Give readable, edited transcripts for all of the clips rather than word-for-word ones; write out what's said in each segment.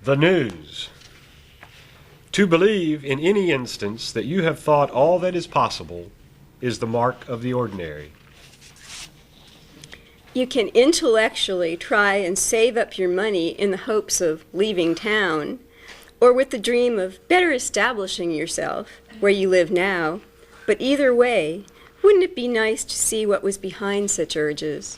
The news. To believe in any instance that you have thought all that is possible is the mark of the ordinary. You can intellectually try and save up your money in the hopes of leaving town, or with the dream of better establishing yourself where you live now. But either way, wouldn't it be nice to see what was behind such urges?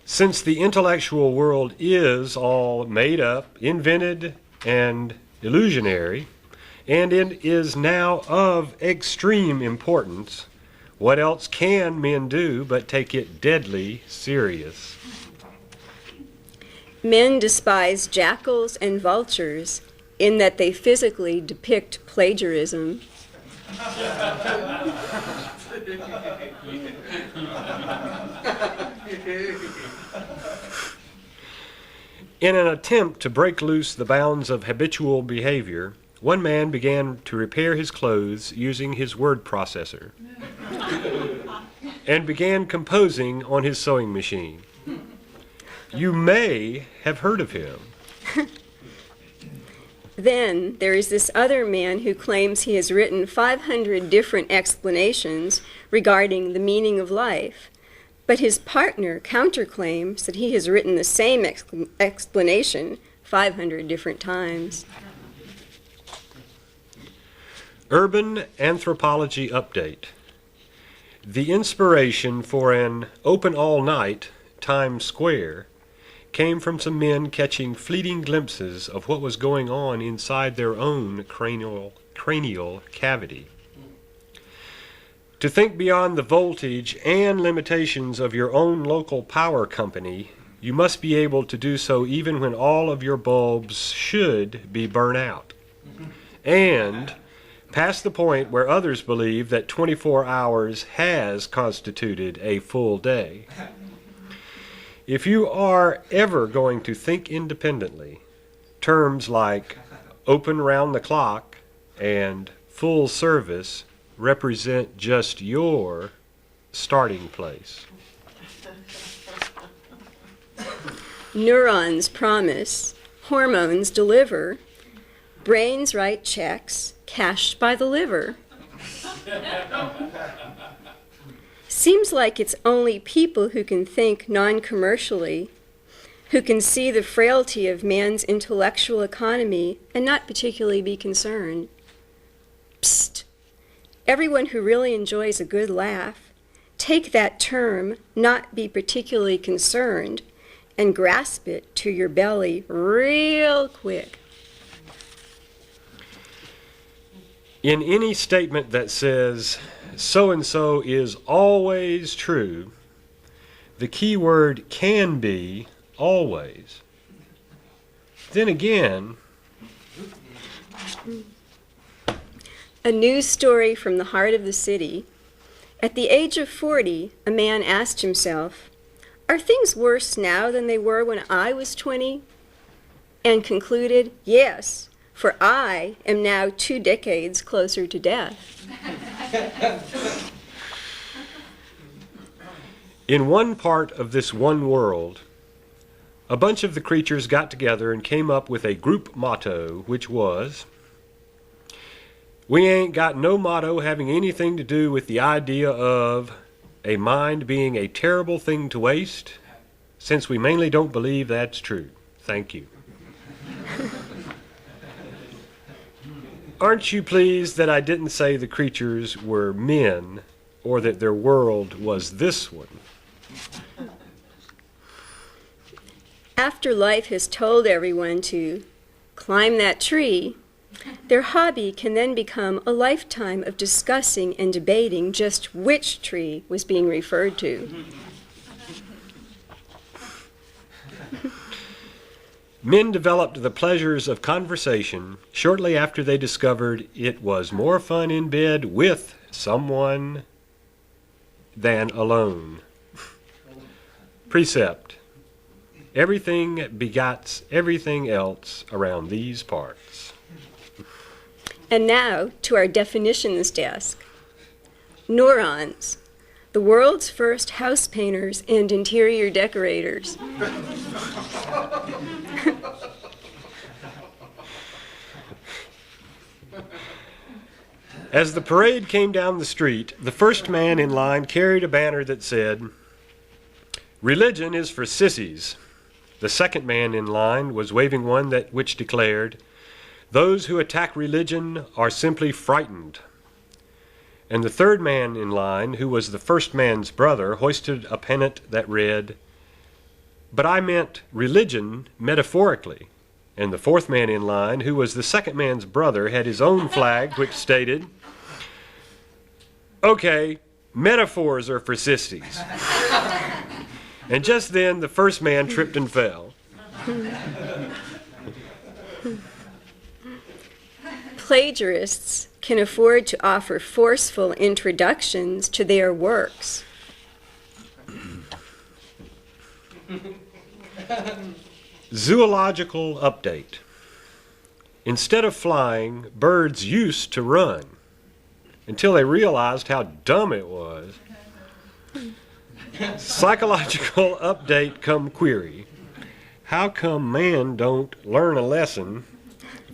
Since the intellectual world is all made up, invented, and illusionary, and it is now of extreme importance, what else can men do but take it deadly serious? Men despise jackals and vultures in that they physically depict plagiarism. In an attempt to break loose the bounds of habitual behavior, one man began to repair his clothes using his word processor and began composing on his sewing machine. You may have heard of him. Then there is this other man who claims he has written 500 different explanations regarding the meaning of life, but his partner counterclaims that he has written the same explanation 500 different times. Urban Anthropology Update. The inspiration for an open all night Times Square came from some men catching fleeting glimpses of what was going on inside their own cranial cavity. To think beyond the voltage and limitations of your own local power company, you must be able to do so even when all of your bulbs should be burnt out. And past the point where others believe that 24 hours has constituted a full day. If you are ever going to think independently, terms like open round the clock and full service represent just your starting place. Neurons promise, hormones deliver, brains write checks, cashed by the liver. Seems like it's only people who can think non-commercially, who can see the frailty of man's intellectual economy and not particularly be concerned. Psst! Everyone who really enjoys a good laugh, take that term, not be particularly concerned, and grasp it to your belly real quick. In any statement that says, so-and-so is always true, the key word can be always. Then again, a news story from the heart of the city. At the age of 40, a man asked himself, "Are things worse now than they were when I was 20?" And concluded, "Yes, for I am now 2 decades closer to death." In one part of this one world, a bunch of the creatures got together and came up with a group motto, which was, "We ain't got no motto having anything to do with the idea of a mind being a terrible thing to waste, since we mainly don't believe that's true. Thank you." Aren't you pleased that I didn't say the creatures were men, or that their world was this one? After life has told everyone to climb that tree, their hobby can then become a lifetime of discussing and debating just which tree was being referred to. Men developed the pleasures of conversation shortly after they discovered it was more fun in bed with someone than alone. Precept: everything begots everything else around these parts. And now to our definitions desk. Neurons, the world's first house painters and interior decorators. As the parade came down the street, the first man in line carried a banner that said, "Religion is for sissies." The second man in line was waving one which declared, "Those who attack religion are simply frightened." And the third man in line, who was the first man's brother, hoisted a pennant that read, "But I meant religion metaphorically." And the fourth man in line, who was the second man's brother, had his own flag which stated, "Okay, metaphors are for sissies." And just then the first man tripped and fell. Plagiarists can afford to offer forceful introductions to their works. Zoological update. Instead of flying, birds used to run until they realized how dumb it was. Psychological update come query. How come man don't learn a lesson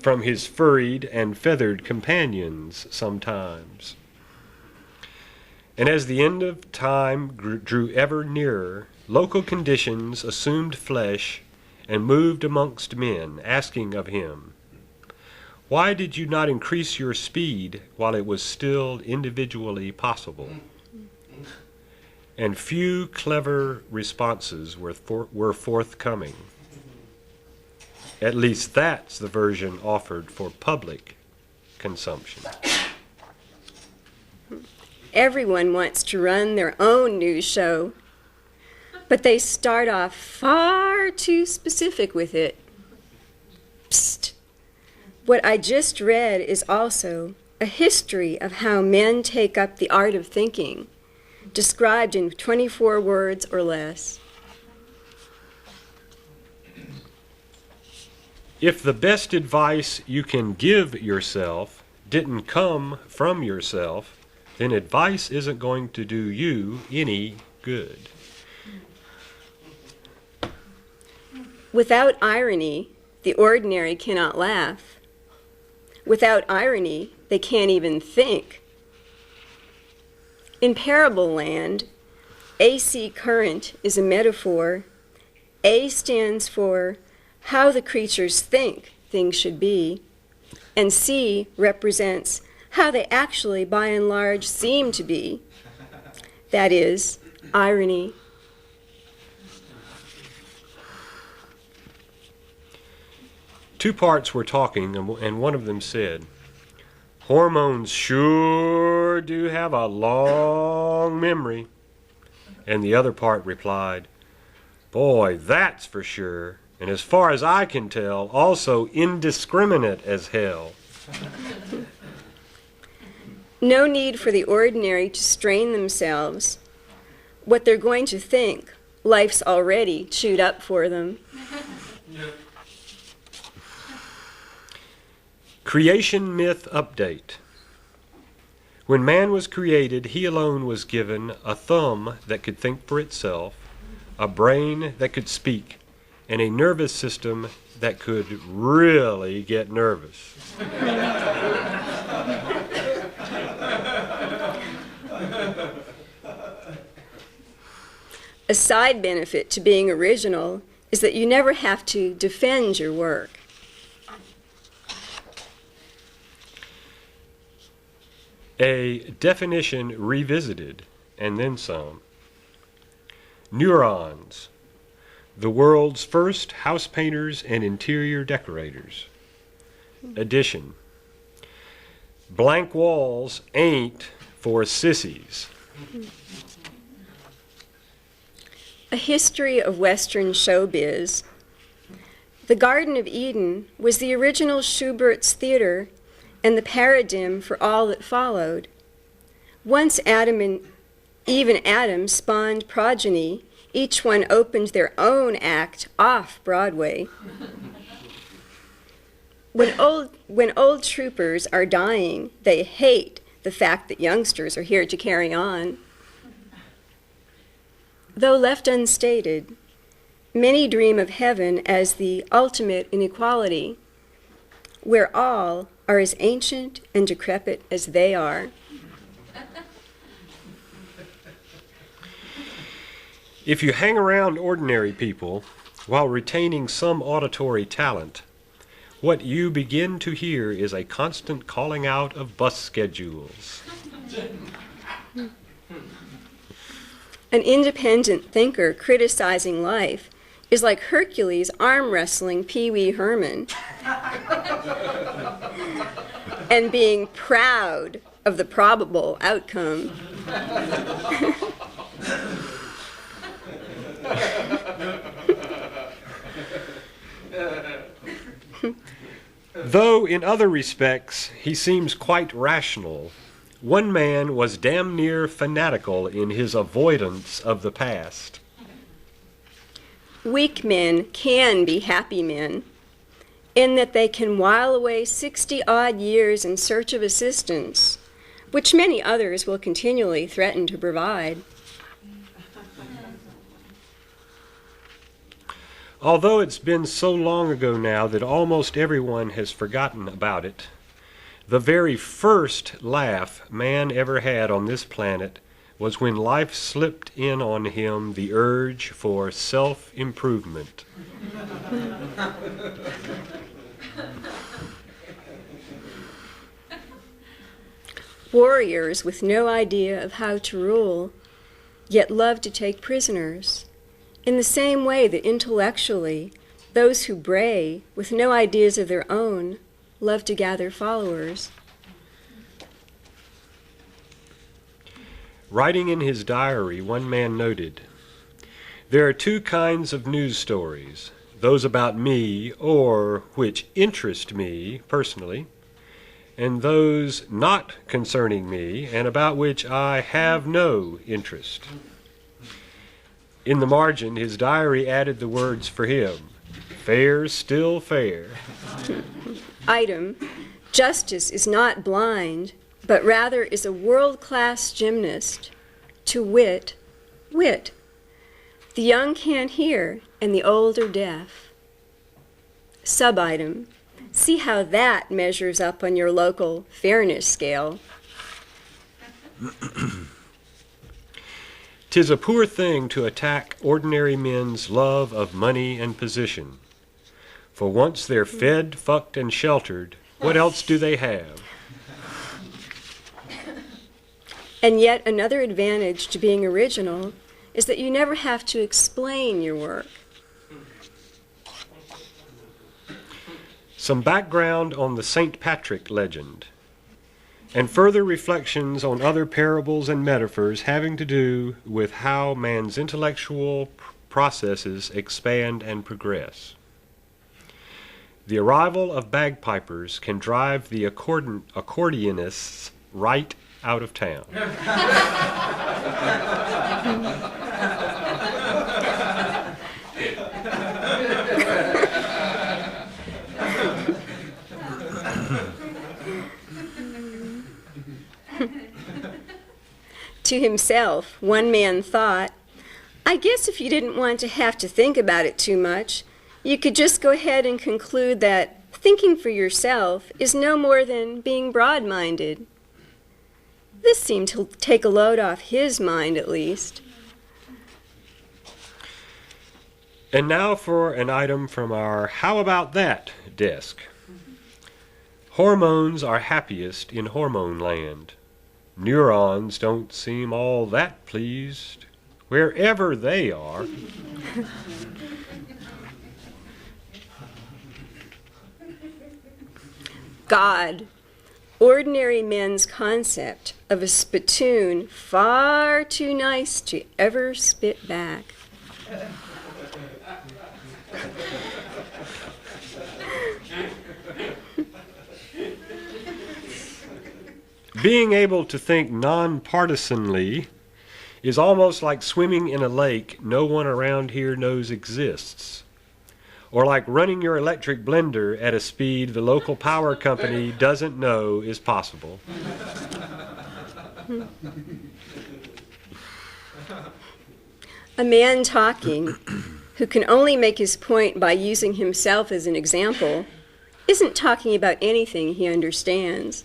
from his furried and feathered companions sometimes? And as the end of time drew ever nearer, local conditions assumed flesh and moved amongst men, asking of him, "Why did you not increase your speed while it was still individually possible?" And few clever responses were forthcoming. At least that's the version offered for public consumption. Everyone wants to run their own news show, but they start off far too specific with it. Psst. What I just read is also a history of how men take up the art of thinking, described in 24 words or less. If the best advice you can give yourself didn't come from yourself, then advice isn't going to do you any good. Without irony, the ordinary cannot laugh. Without irony, they can't even think. In parable land, AC current is a metaphor. A stands for how the creatures think things should be, and C represents how they actually, by and large, seem to be. That is, irony. Two parts were talking, and one of them said, "Hormones sure do have a long memory." And the other part replied, "Boy, that's for sure. And as far as I can tell, also indiscriminate as hell." No need for the ordinary to strain themselves. What they're going to think, life's already chewed up for them. Creation myth update. When man was created, he alone was given a thumb that could think for itself, a brain that could speak, and a nervous system that could really get nervous. A side benefit to being original is that you never have to defend your work. A definition revisited, and then some. Neurons, the world's first house painters and interior decorators. Addition. Blank walls ain't for sissies. A history of Western showbiz. The Garden of Eden was the original Schubert's theater and the paradigm for all that followed. Once Adam spawned progeny, each one opened their own act off Broadway. When old troopers are dying, they hate the fact that youngsters are here to carry on. though left unstated, many dream of heaven as the ultimate inequality, where all are as ancient and decrepit as they are. If you hang around ordinary people while retaining some auditory talent, what you begin to hear is a constant calling out of bus schedules. An independent thinker criticizing life is like Hercules arm wrestling Pee Wee Herman and being proud of the probable outcome. Though in other respects he seems quite rational, one man was damn near fanatical in his avoidance of the past. Weak men can be happy men, in that they can while away 60-odd years in search of assistance, which many others will continually threaten to provide. Although it's been so long ago now that almost everyone has forgotten about it, the very first laugh man ever had on this planet was when life slipped in on him the urge for self-improvement. Warriors with no idea of how to rule, yet love to take prisoners, in the same way that intellectually, those who bray, with no ideas of their own, love to gather followers. Writing in his diary, one man noted, "There are two kinds of news stories, those about me or which interest me personally, and those not concerning me and about which I have no interest." In the margin, his diary added the words for him, "Fair still fair." Item, justice is not blind, but rather is a world-class gymnast. To wit, wit. The young can't hear, and the old are deaf. Sub-item, see how that measures up on your local fairness scale. 'Tis a poor thing to attack ordinary men's love of money and position. For once they're fed, fucked, and sheltered, what else do they have? And yet another advantage to being original is that you never have to explain your work. Some background on the St. Patrick legend, and further reflections on other parables and metaphors having to do with how man's intellectual processes expand and progress. The arrival of bagpipers can drive the accordionists right out of town. To himself, one man thought, I guess if you didn't want to have to think about it too much, you could just go ahead and conclude that thinking for yourself is no more than being broad-minded. This seemed to take a load off his mind, at least. And now for an item from our How About That desk. Hormones are happiest in hormone land. Neurons don't seem all that pleased, wherever they are. God, ordinary men's concept of a spittoon far too nice to ever spit back. Being able to think non-partisanly is almost like swimming in a lake no one around here knows exists, or like running your electric blender at a speed the local power company doesn't know is possible. A man talking, who can only make his point by using himself as an example, isn't talking about anything he understands.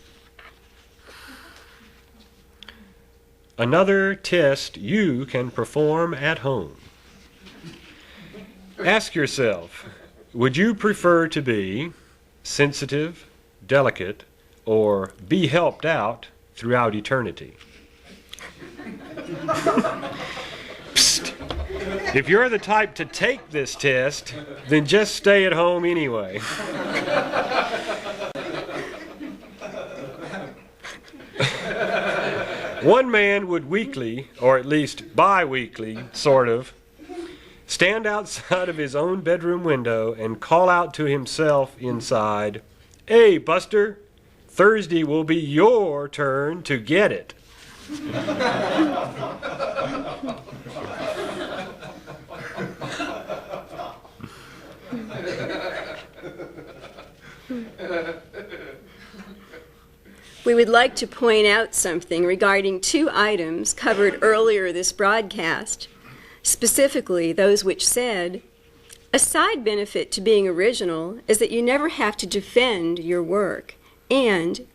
Another test you can perform at home. Ask yourself, would you prefer to be sensitive, delicate, or be helped out throughout eternity? Psst. If you're the type to take this test, then just stay at home anyway. One man would weekly, or at least bi-weekly, sort of, stand outside of his own bedroom window and call out to himself inside, "Hey, Buster, Thursday will be your turn to get it." We would like to point out something regarding two items covered earlier this broadcast, specifically those which said, a side benefit to being original is that you never have to defend your work, and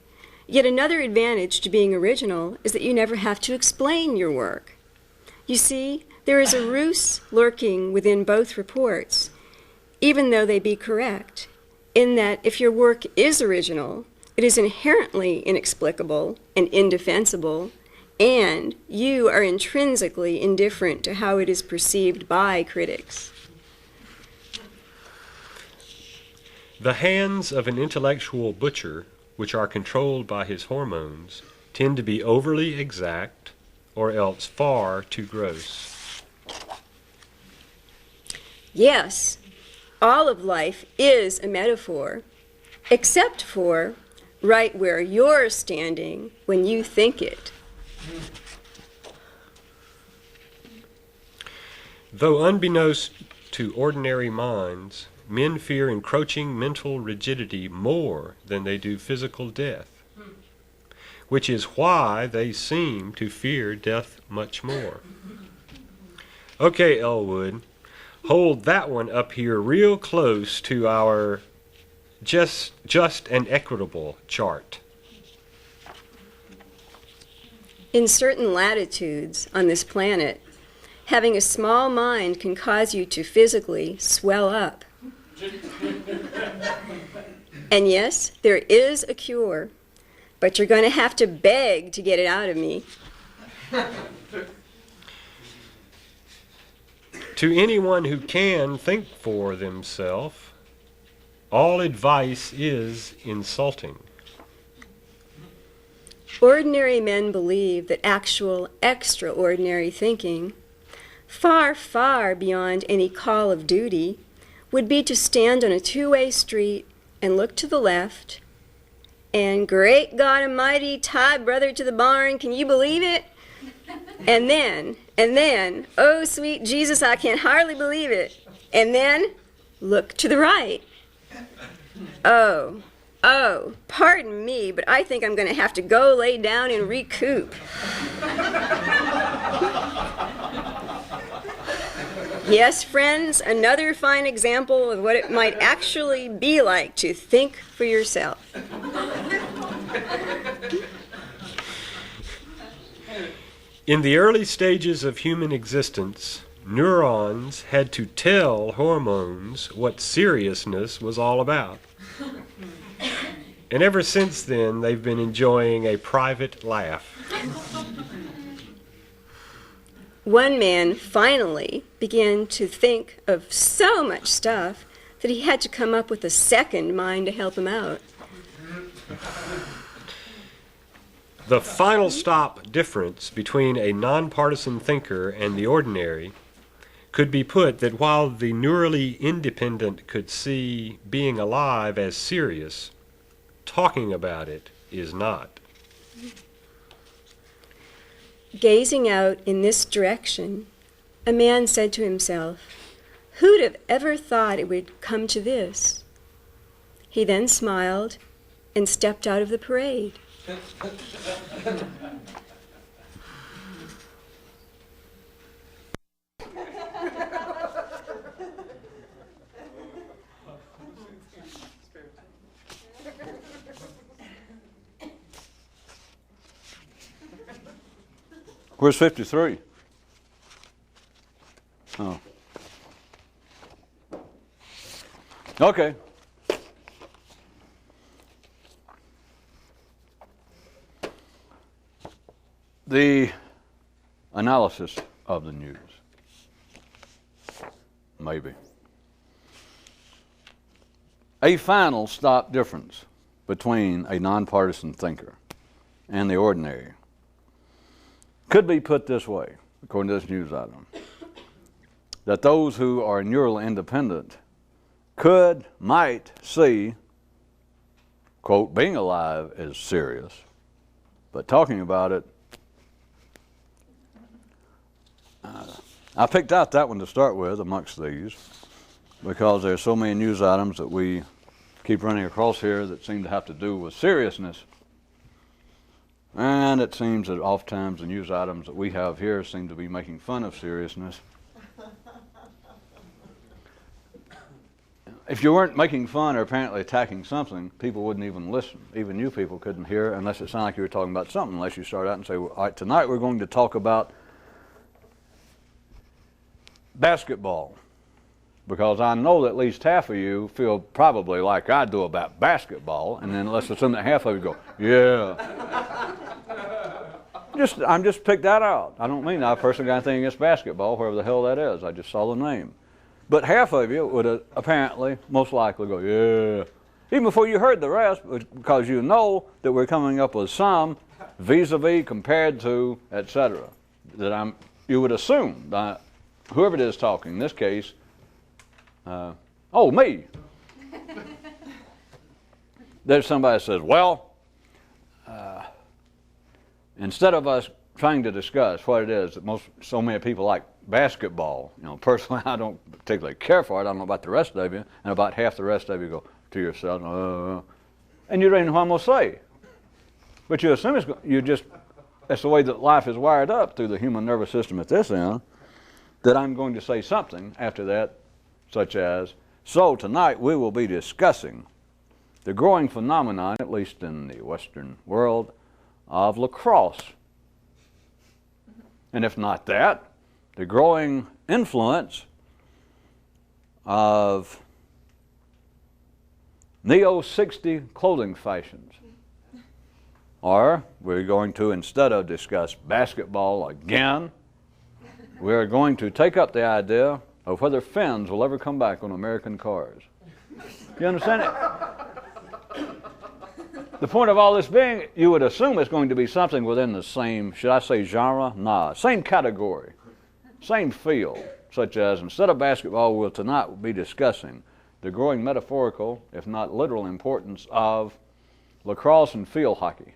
yet another advantage to being original is that you never have to explain your work. You see, there is a ruse lurking within both reports, even though they be correct, in that if your work is original, it is inherently inexplicable and indefensible, and you are intrinsically indifferent to how it is perceived by critics. The hands of an intellectual butcher, which are controlled by his hormones, tend to be overly exact or else far too gross. Yes, all of life is a metaphor, except for right where you're standing when you think it. Though unbeknownst to ordinary minds, men fear encroaching mental rigidity more than they do physical death, which is why they seem to fear death much more. Okay, Elwood, hold that one up here real close to our just and equitable chart. In certain latitudes on this planet, having a small mind can cause you to physically swell up. And yes, there is a cure, but you're going to have to beg to get it out of me. To anyone who can think for themselves, all advice is insulting. Ordinary men believe that actual extraordinary thinking, far, far beyond any call of duty, would be to stand on a two-way street and look to the left, and great God Almighty, tie brother to the barn, can you believe it? And then, oh sweet Jesus, I can hardly believe it. And then, look to the right. Oh, pardon me, but I think I'm going to have to go lay down and recoup. Yes, friends, another fine example of what it might actually be like to think for yourself. In the early stages of human existence, neurons had to tell hormones what seriousness was all about. And ever since then, they've been enjoying a private laugh. One man finally began to think of so much stuff that he had to come up with a second mind to help him out. The final stop difference between a nonpartisan thinker and the ordinary could be put that while the neurally independent could see being alive as serious, talking about it is not. Gazing out in this direction, a man said to himself, "Who'd have ever thought it would come to this?" He then smiled and stepped out of the parade. Where's 53? Oh. Okay. The analysis of the news. Maybe. A final stop difference between a nonpartisan thinker and the ordinary could be put this way, according to this news item, that those who are neural independent might see, quote, being alive as serious, but talking about it, I picked out that one to start with amongst these because there are so many news items that we keep running across here that seem to have to do with seriousness. And it seems that oftentimes the news items that we have here seem to be making fun of seriousness. If you weren't making fun or apparently attacking something, people wouldn't even listen. Even you people couldn't hear unless it sounded like you were talking about something, unless you start out and say, well, all right, tonight we're going to talk about basketball. Because I know that at least half of you feel probably like I do about basketball, and then let's assume that half of you go, yeah. I'm just picked that out. I don't mean I personally got anything against basketball, wherever the hell that is. I just saw the name. But half of you would apparently, most likely go, yeah. Even before you heard the rest, because you know that we're coming up with some vis-a-vis, compared to, etc. That you would assume that whoever it is talking, in this case, me. There's somebody that says, well, instead of us trying to discuss what it is that so many people like basketball, personally I don't particularly care for it. I don't know about the rest of you, and about half the rest of you go to yourself, and you don't know what I'm going to say. But you assume that's the way that life is wired up through the human nervous system at this end, that I'm going to say something after that, such as, so tonight we will be discussing the growing phenomenon, at least in the Western world, of lacrosse. And if not that, the growing influence of neo-60 clothing fashions. Or we're going to, instead of discuss basketball again, we're going to take up the idea of whether fins will ever come back on American cars. You understand it? The point of all this being, you would assume it's going to be something within the same, should I say genre? Nah, same category, same field, such as instead of basketball, we'll tonight be discussing the growing metaphorical, if not literal, importance of lacrosse and field hockey.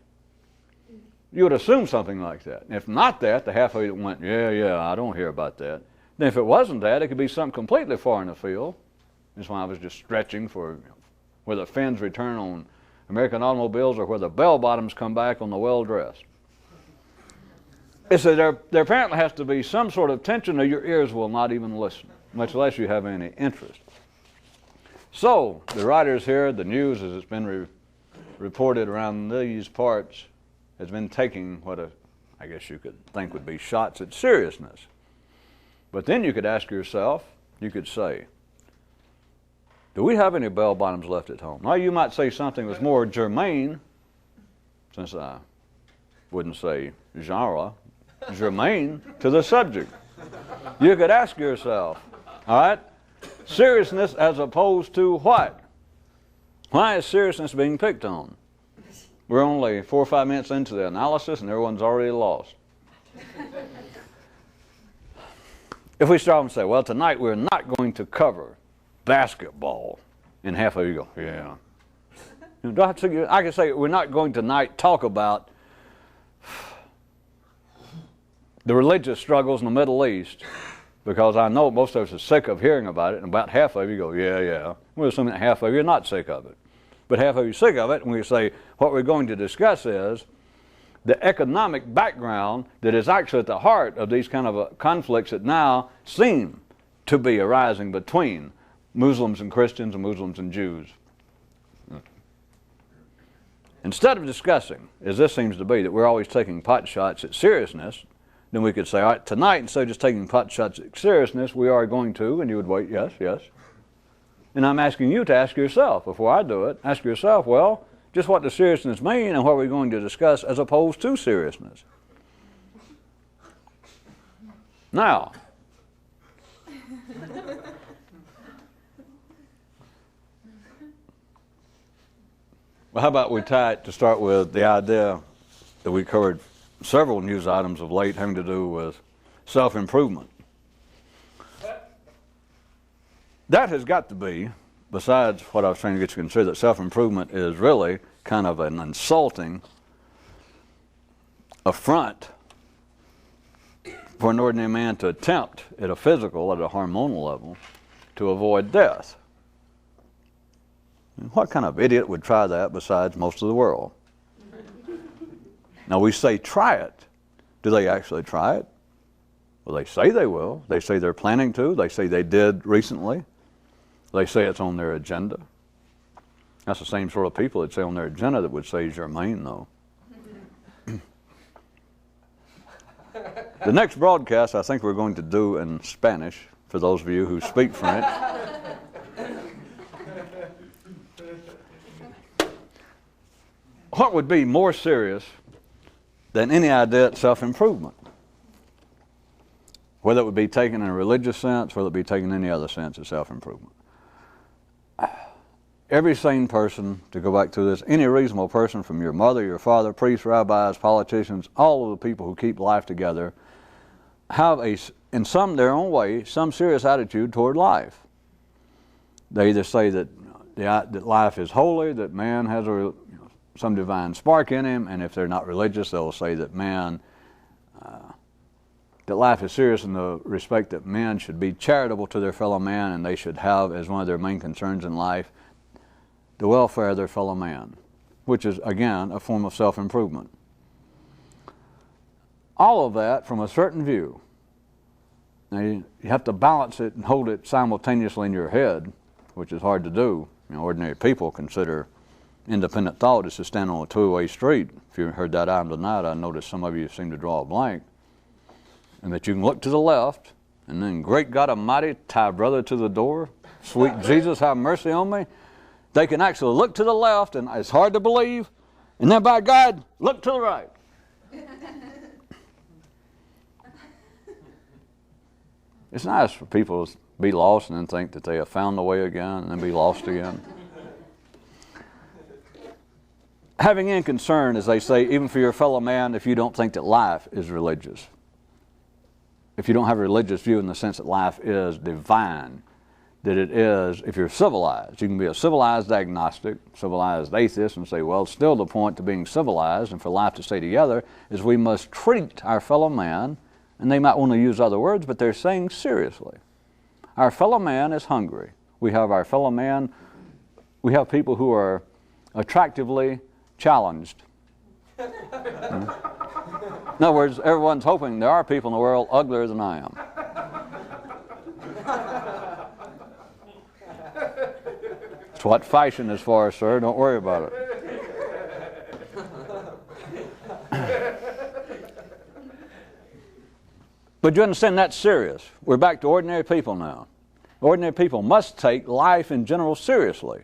You would assume something like that. And if not that, the half of you went, yeah, I don't hear about that. Then if it wasn't that, it could be something completely far in the field. That's why I was just stretching for where the fins return on American automobiles or where the bell bottoms come back on the well-dressed. It's that there apparently has to be some sort of tension or your ears will not even listen, much less you have any interest. So, the writers here, the news as it's been reported around these parts, has been taking what I guess you could think would be shots at seriousness. But then you could ask yourself, you could say, do we have any bell bottoms left at home? Now you might say something that's more germane, since I wouldn't say genre, germane to the subject. You could ask yourself, all right, seriousness as opposed to what? Why is seriousness being picked on? We're only 4 or 5 minutes into the analysis and everyone's already lost. If we start and say, well, tonight we're not going to cover basketball, and half of you go, yeah. I can say we're not going tonight talk about the religious struggles in the Middle East, because I know most of us are sick of hearing about it, and about half of you go, yeah. We're assuming that half of you are not sick of it. But half of you are sick of it, and we say what we're going to discuss is the economic background that is actually at the heart of these kind of conflicts that now seem to be arising between Muslims and Christians and Muslims and Jews. Instead of discussing, as this seems to be, that we're always taking pot shots at seriousness, then we could say, all right, tonight, instead of just taking pot shots at seriousness, we are going to, and you would wait, yes, yes. And I'm asking you to ask yourself, before I do it, ask yourself, well, just what does seriousness mean and what are we going to discuss as opposed to seriousness? Now, well, how about we tie it to start with the idea that we covered several news items of late having to do with self-improvement. That has got to be, besides what I was trying to get you to consider, that self-improvement is really kind of an insulting affront for an ordinary man to attempt at a physical, at a hormonal level, to avoid death. What kind of idiot would try that besides most of the world? Now we say try it. Do they actually try it? Well, they say they will. They say they're planning to. They say they did recently. They say it's on their agenda. That's the same sort of people that say on their agenda that would say Germain, though. The next broadcast I think we're going to do in Spanish, for those of you who speak French. What would be more serious than any idea of self-improvement? Whether it would be taken in a religious sense, whether it be taken in any other sense of self-improvement. Every sane person, to go back to this, any reasonable person from your mother, your father, priests, rabbis, politicians, all of the people who keep life together, have in their own way, some serious attitude toward life. They either say that life is holy, that man has some divine spark in him, and if they're not religious, they'll say that that life is serious in the respect that men should be charitable to their fellow man, and they should have as one of their main concerns in life the welfare of their fellow man, which is, again, a form of self-improvement. All of that from a certain view. Now, you have to balance it and hold it simultaneously in your head, which is hard to do. Ordinary people consider independent thought is to stand on a two-way street. If you heard that item tonight, I noticed some of you seem to draw a blank. And that you can look to the left, and then, great God Almighty, tie brother to the door, sweet Jesus, have mercy on me. They can actually look to the left, and it's hard to believe, and then, by God, look to the right. It's nice for people to be lost and then think that they have found the way again, and then be lost again. Having any concern, as they say, even for your fellow man, if you don't think that life is religious. If you don't have a religious view in the sense that life is divine, that it is, if you're civilized, you can be a civilized agnostic, civilized atheist, and say, well, still the point to being civilized and for life to stay together is we must treat our fellow man, and they might want to use other words, but they're saying seriously. Our fellow man is hungry. We have our fellow man, we have people who are attractively challenged. In other words, everyone's hoping there are people in the world uglier than I am. It's what fashion is for, sir. Don't worry about it. But you understand that's serious. We're back to ordinary people now. Ordinary people must take life in general seriously.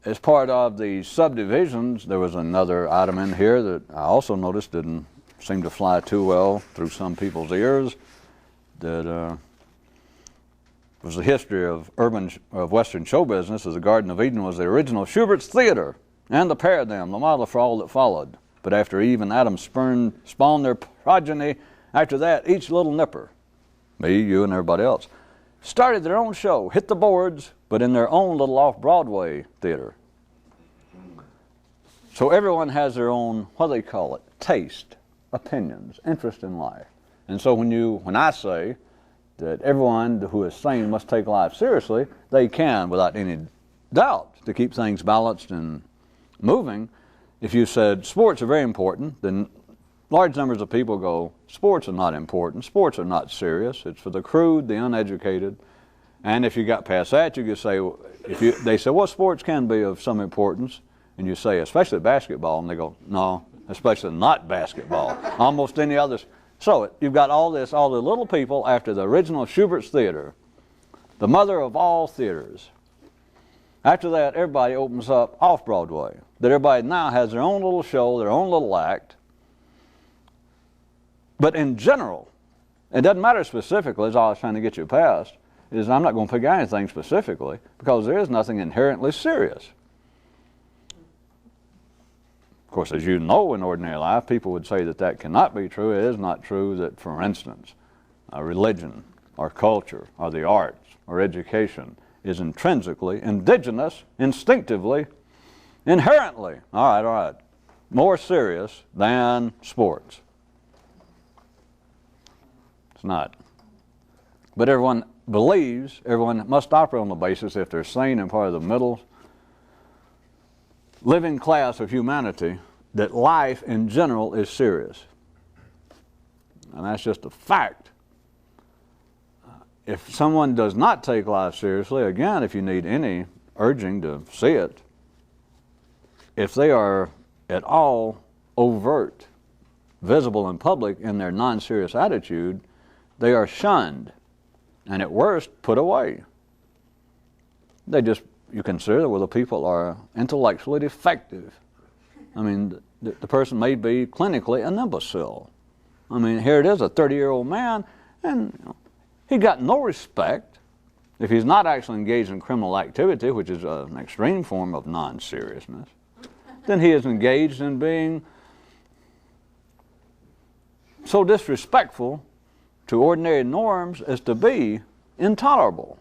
As part of the subdivisions, there was another item in here that I also noticed didn't seem to fly too well through some people's ears. That was the history of Western show business, as the Garden of Eden was the original Schubert's theater and the paradigm, the model for all that followed. But after Eve and Adam spawned their progeny, after that, each little nipper, me, you, and everybody else, started their own show, hit the boards, but in their own little off-Broadway theater. So everyone has their own, what do they call it, taste, opinions, interest in life. And so when I say that everyone who is sane must take life seriously, they can, without any doubt, to keep things balanced and moving. If you said sports are very important, then large numbers of people go, sports are not important, sports are not serious, it's for the crude, the uneducated. And if you got past that, you could say, they say, well, sports can be of some importance. And you say, especially basketball, and they go, no, especially not basketball. Almost any other. So you've got all the little people after the original Schubert's Theater, the mother of all theaters. After that, everybody opens up off-Broadway. That everybody now has their own little show, their own little act. But in general, it doesn't matter specifically, as I was trying to get you past, is I'm not going to pick anything specifically because there is nothing inherently serious. Of course, as you know, in ordinary life, people would say that that cannot be true. It is not true that, for instance, religion or culture or the arts or education is intrinsically, indigenous, instinctively, inherently, all right, more serious than sports. It's not. But everyone believes, everyone must operate on the basis, if they're sane and part of the middle living class of humanity, that life in general is serious. And that's just a fact. If someone does not take life seriously, again, if you need any urging to see it, if they are at all overt, visible in public in their non-serious attitude, they are shunned and at worst put away. You consider whether people are intellectually defective. I mean, the person may be clinically an imbecile. I mean, here it is, a 30-year-old man, and he got no respect. If he's not actually engaged in criminal activity, which is an extreme form of non-seriousness, then he is engaged in being so disrespectful to ordinary norms as to be intolerable.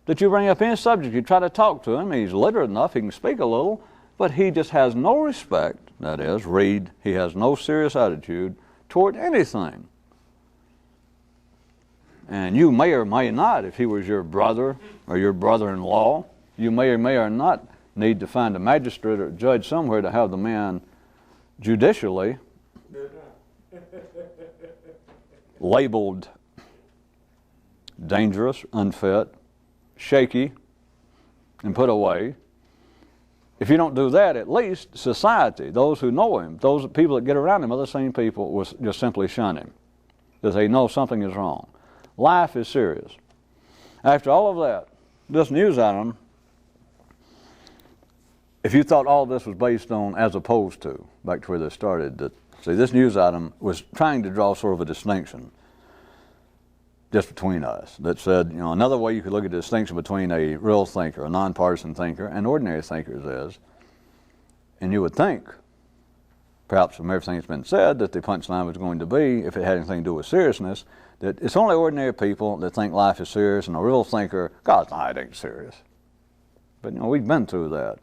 That you bring up any subject, you try to talk to him, he's literate enough, he can speak a little, but he just has no respect, that is, he has no serious attitude toward anything. And you may or may not, if he was your brother or your brother-in-law, you may or may not need to find a magistrate or a judge somewhere to have the man judicially labeled dangerous, unfit, shaky, and put away. If you don't do that, at least society, those who know him, those people that get around him, other same people, will just simply shun him because they know something is wrong. Life is serious. After all of that, this news item, if you thought all this was based on, as opposed to, back to where this started, this news item was trying to draw sort of a distinction just between us, that said, another way you could look at the distinction between a real thinker, a nonpartisan thinker, and ordinary thinkers is, and you would think, perhaps from everything that's been said, that the punchline was going to be, if it had anything to do with seriousness, that it's only ordinary people that think life is serious, and a real thinker, God, no, it ain't serious. But we've been through that.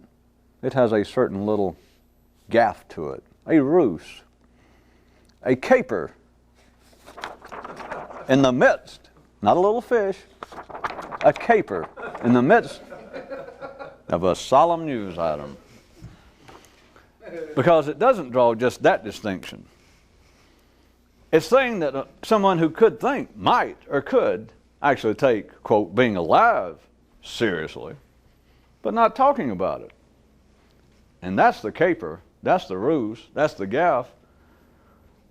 It has a certain little gaff to it, a ruse, a caper in the midst, not a little fish, a caper in the midst of a solemn news item. Because it doesn't draw just that distinction. It's saying that someone who could think might or could actually take, quote, being alive seriously, but not talking about it. And that's the caper, that's the ruse, that's the gaff.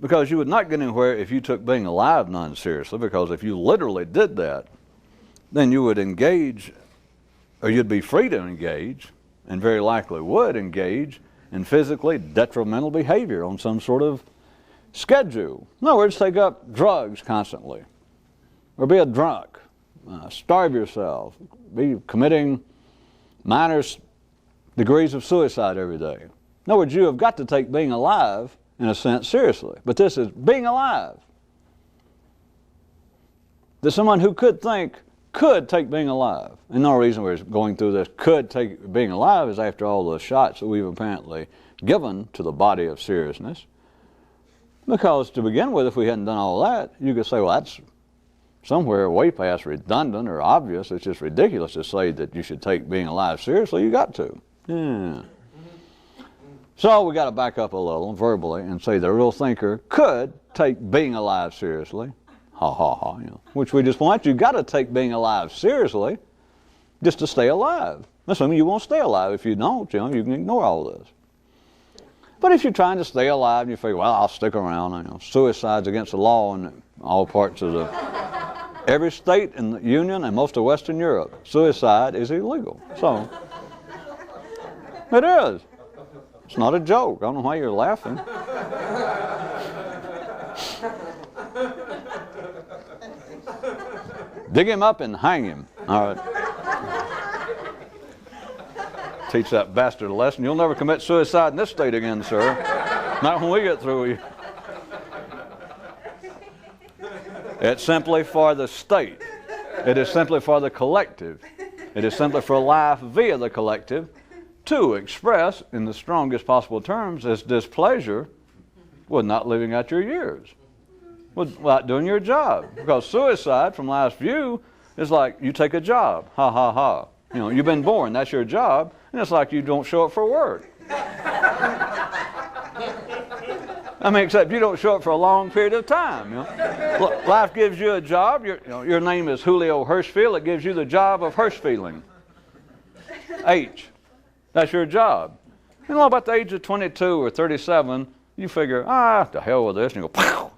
Because you would not get anywhere if you took being alive non-seriously, because if you literally did that, then you would engage, or you'd be free to engage, and very likely would engage in physically detrimental behavior on some sort of schedule. In other words, take up drugs constantly, or be a drunk, starve yourself, be committing minor degrees of suicide every day. In other words, you have got to take being alive in a sense seriously. But this is being alive. That someone who could think could take being alive. And no reason we're going through this could take being alive is after all the shots that we've apparently given to the body of seriousness. Because to begin with, if we hadn't done all that, you could say, well, that's somewhere way past redundant or obvious. It's just ridiculous to say that you should take being alive seriously. You got to. Yeah. So we got to back up a little verbally and say the real thinker could take being alive seriously. Ha ha ha. Which we just want. You got to take being alive seriously just to stay alive. Assuming you won't stay alive. If you don't, you can ignore all this. But if you're trying to stay alive and you figure, well, I'll stick around, you know, suicide's against the law in all parts of every state in the Union and most of Western Europe, suicide is illegal. So, it is. It's not a joke. I don't know why you're laughing. Dig him up and hang him. All right. Teach that bastard a lesson. You'll never commit suicide in this state again, sir. Not when we get through with you. It's simply for the state. It is simply for the collective. It is simply for life via the collective to express in the strongest possible terms its displeasure with not living out your years, without doing your job. Because suicide, from life's view, is like you take a job. Ha, ha, ha. You know, you've been born. That's your job. And it's like you don't show up for work. I mean, except you don't show up for a long period of time. You know? Life gives you a job. Your name is Julio Hirschfield. It gives you the job of Hirschfielding. H. That's your job. You know, about the age of 22 or 37, you figure, to hell with this, and you go, pow.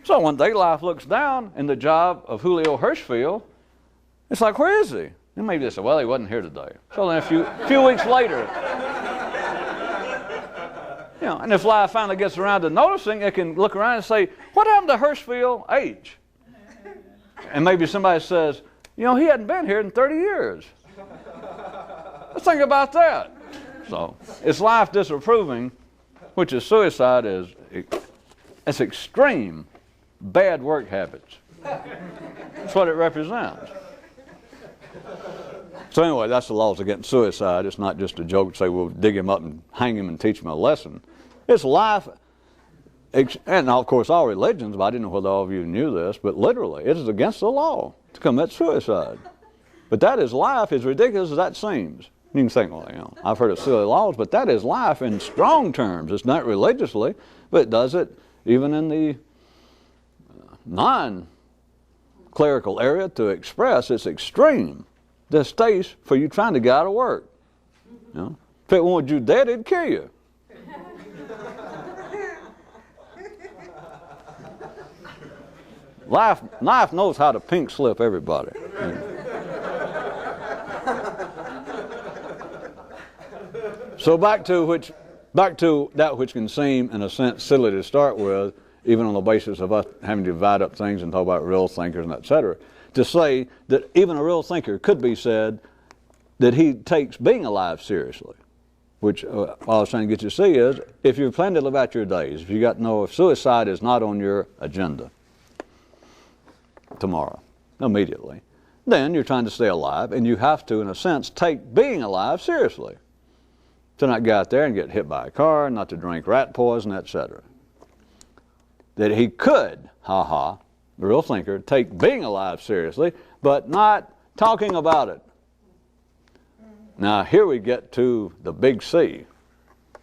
So one day life looks down, and the job of Julio Hirschfield, it's like, where is he? And maybe they say, well, he wasn't here today. So then a few weeks later, you know, and if life finally gets around to noticing, it can look around and say, what happened to Hirschfield H? And maybe somebody says, you know, he hadn't been here in 30 years. Let's think about that. So it's life disapproving, which is suicide, it's extreme bad work habits. That's what it represents. So anyway, that's the laws against suicide. It's not just a joke to say we'll dig him up and hang him and teach him a lesson. It's life, and of course all religions, but I didn't know whether all of you knew this, but literally it is against the law to commit suicide. But that is life, as ridiculous as that seems. You can think, well, you know, I've heard of silly laws, but that is life in strong terms. It's not religiously, but it does it even in the non-clerical area to express its extreme distaste for you trying to get out of work. You know? If it wanted you dead, it'd kill you. Life knows how to pink slip everybody. You know? So back to that which can seem, in a sense, silly to start with, even on the basis of us having to divide up things and talk about real thinkers and et cetera, to say that even a real thinker could be said that he takes being alive seriously, which all I was trying to get you to see is, if you're planning to live out your days, if you got to know if suicide is not on your agenda tomorrow, immediately, then you're trying to stay alive, and you have to, in a sense, take being alive seriously. To not go out there and get hit by a car, not to drink rat poison, etc. That he could, the real thinker, take being alive seriously, but not talking about it. Now here we get to the big C,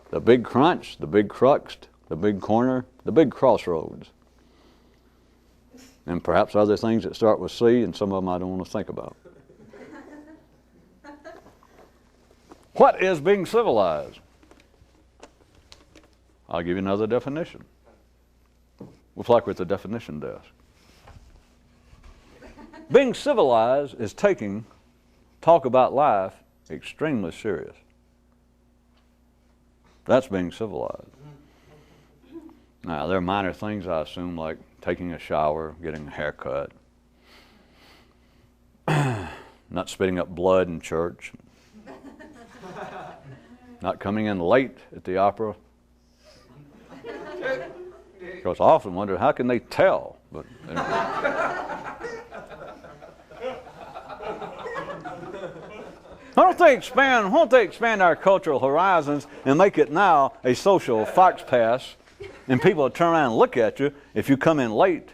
the big crunch, the big crux, the big corner, the big crossroads. And perhaps other things that start with C, and some of them I don't want to think about. What is being civilized? I'll give you another definition. We'll like with the definition desk. Being civilized is taking talk about life extremely serious. That's being civilized. Now, there are minor things, I assume, like taking a shower, getting a haircut, not spitting up blood in church, not coming in late at the opera. Because I often wonder, how can they tell? But anyway. Why don't they expand our cultural horizons and make it now a social fox pass, and people will turn around and look at you if you come in late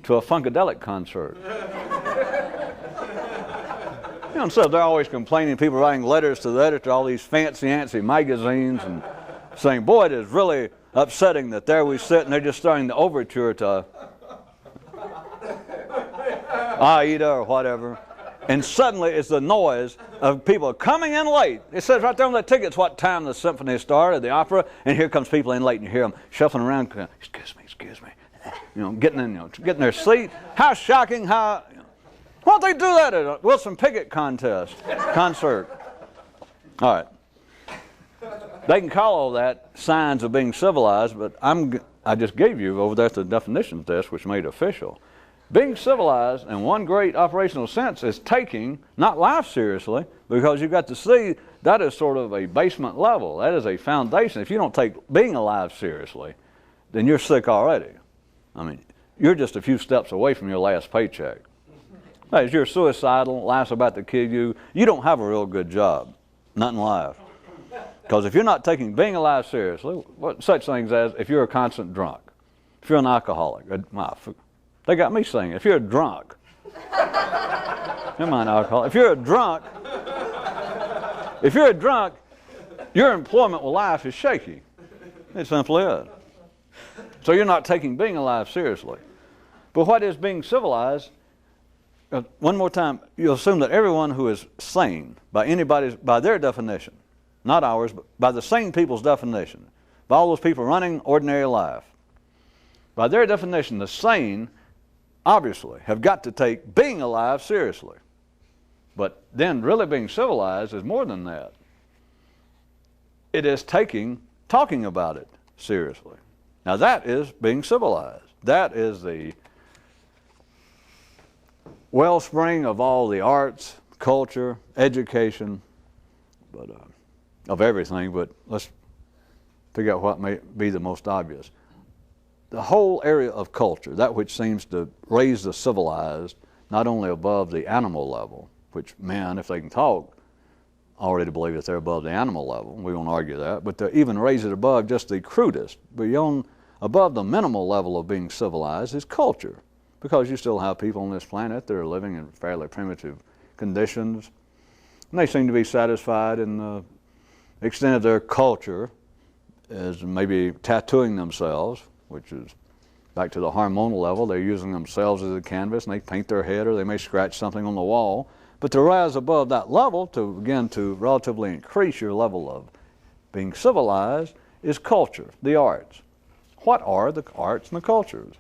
to a Funkadelic concert. You know, instead of they're always complaining, people writing letters to the editor, all these fancy magazines, and saying, boy, it is really upsetting that there we sit and they're just starting the overture to Aida or whatever. And suddenly it's the noise of people coming in late. It says right there on the tickets what time the symphony started, the opera, and here comes people in late, and you hear them shuffling around, excuse me, getting their seat. How shocking, how, why don't they do that at a Wilson Pickett concert? All right. They can call all that signs of being civilized, but I just gave you over there at the definitions desk, which made it official. Being civilized in one great operational sense is taking not life seriously, because you've got to see that is sort of a basement level. That is a foundation. If you don't take being alive seriously, then you're sick already. I mean, you're just a few steps away from your last paycheck. As you're suicidal, life's about to kill you, you don't have a real good job, not in life. Because if you're not taking being alive seriously, what such things as if you're a constant drunk, if you're an alcoholic, they got me saying, if you're a drunk, never mind alcohol, if you're a drunk, your employment with life is shaky. It simply is. So you're not taking being alive seriously. But what is being civilized? One more time, you'll assume that everyone who is sane, by their definition, not ours, but by the sane people's definition, by all those people running ordinary life, by their definition, the sane obviously have got to take being alive seriously. But then really being civilized is more than that. It is talking about it seriously. Now that is being civilized. That is the wellspring of all the arts, culture, education, but of everything, but let's figure out what may be the most obvious. The whole area of culture, that which seems to raise the civilized not only above the animal level, which men, if they can talk, already believe that they're above the animal level. We won't argue that, but to even raise it above just the crudest, above the minimal level of being civilized is culture, because you still have people on this planet that are living in fairly primitive conditions, and they seem to be satisfied in the extent of their culture as maybe tattooing themselves, which is back to the hormonal level. They're using themselves as a canvas, and they paint their head or they may scratch something on the wall. But to rise above that level, to begin to relatively increase your level of being civilized, is culture, the arts. What are the arts and the cultures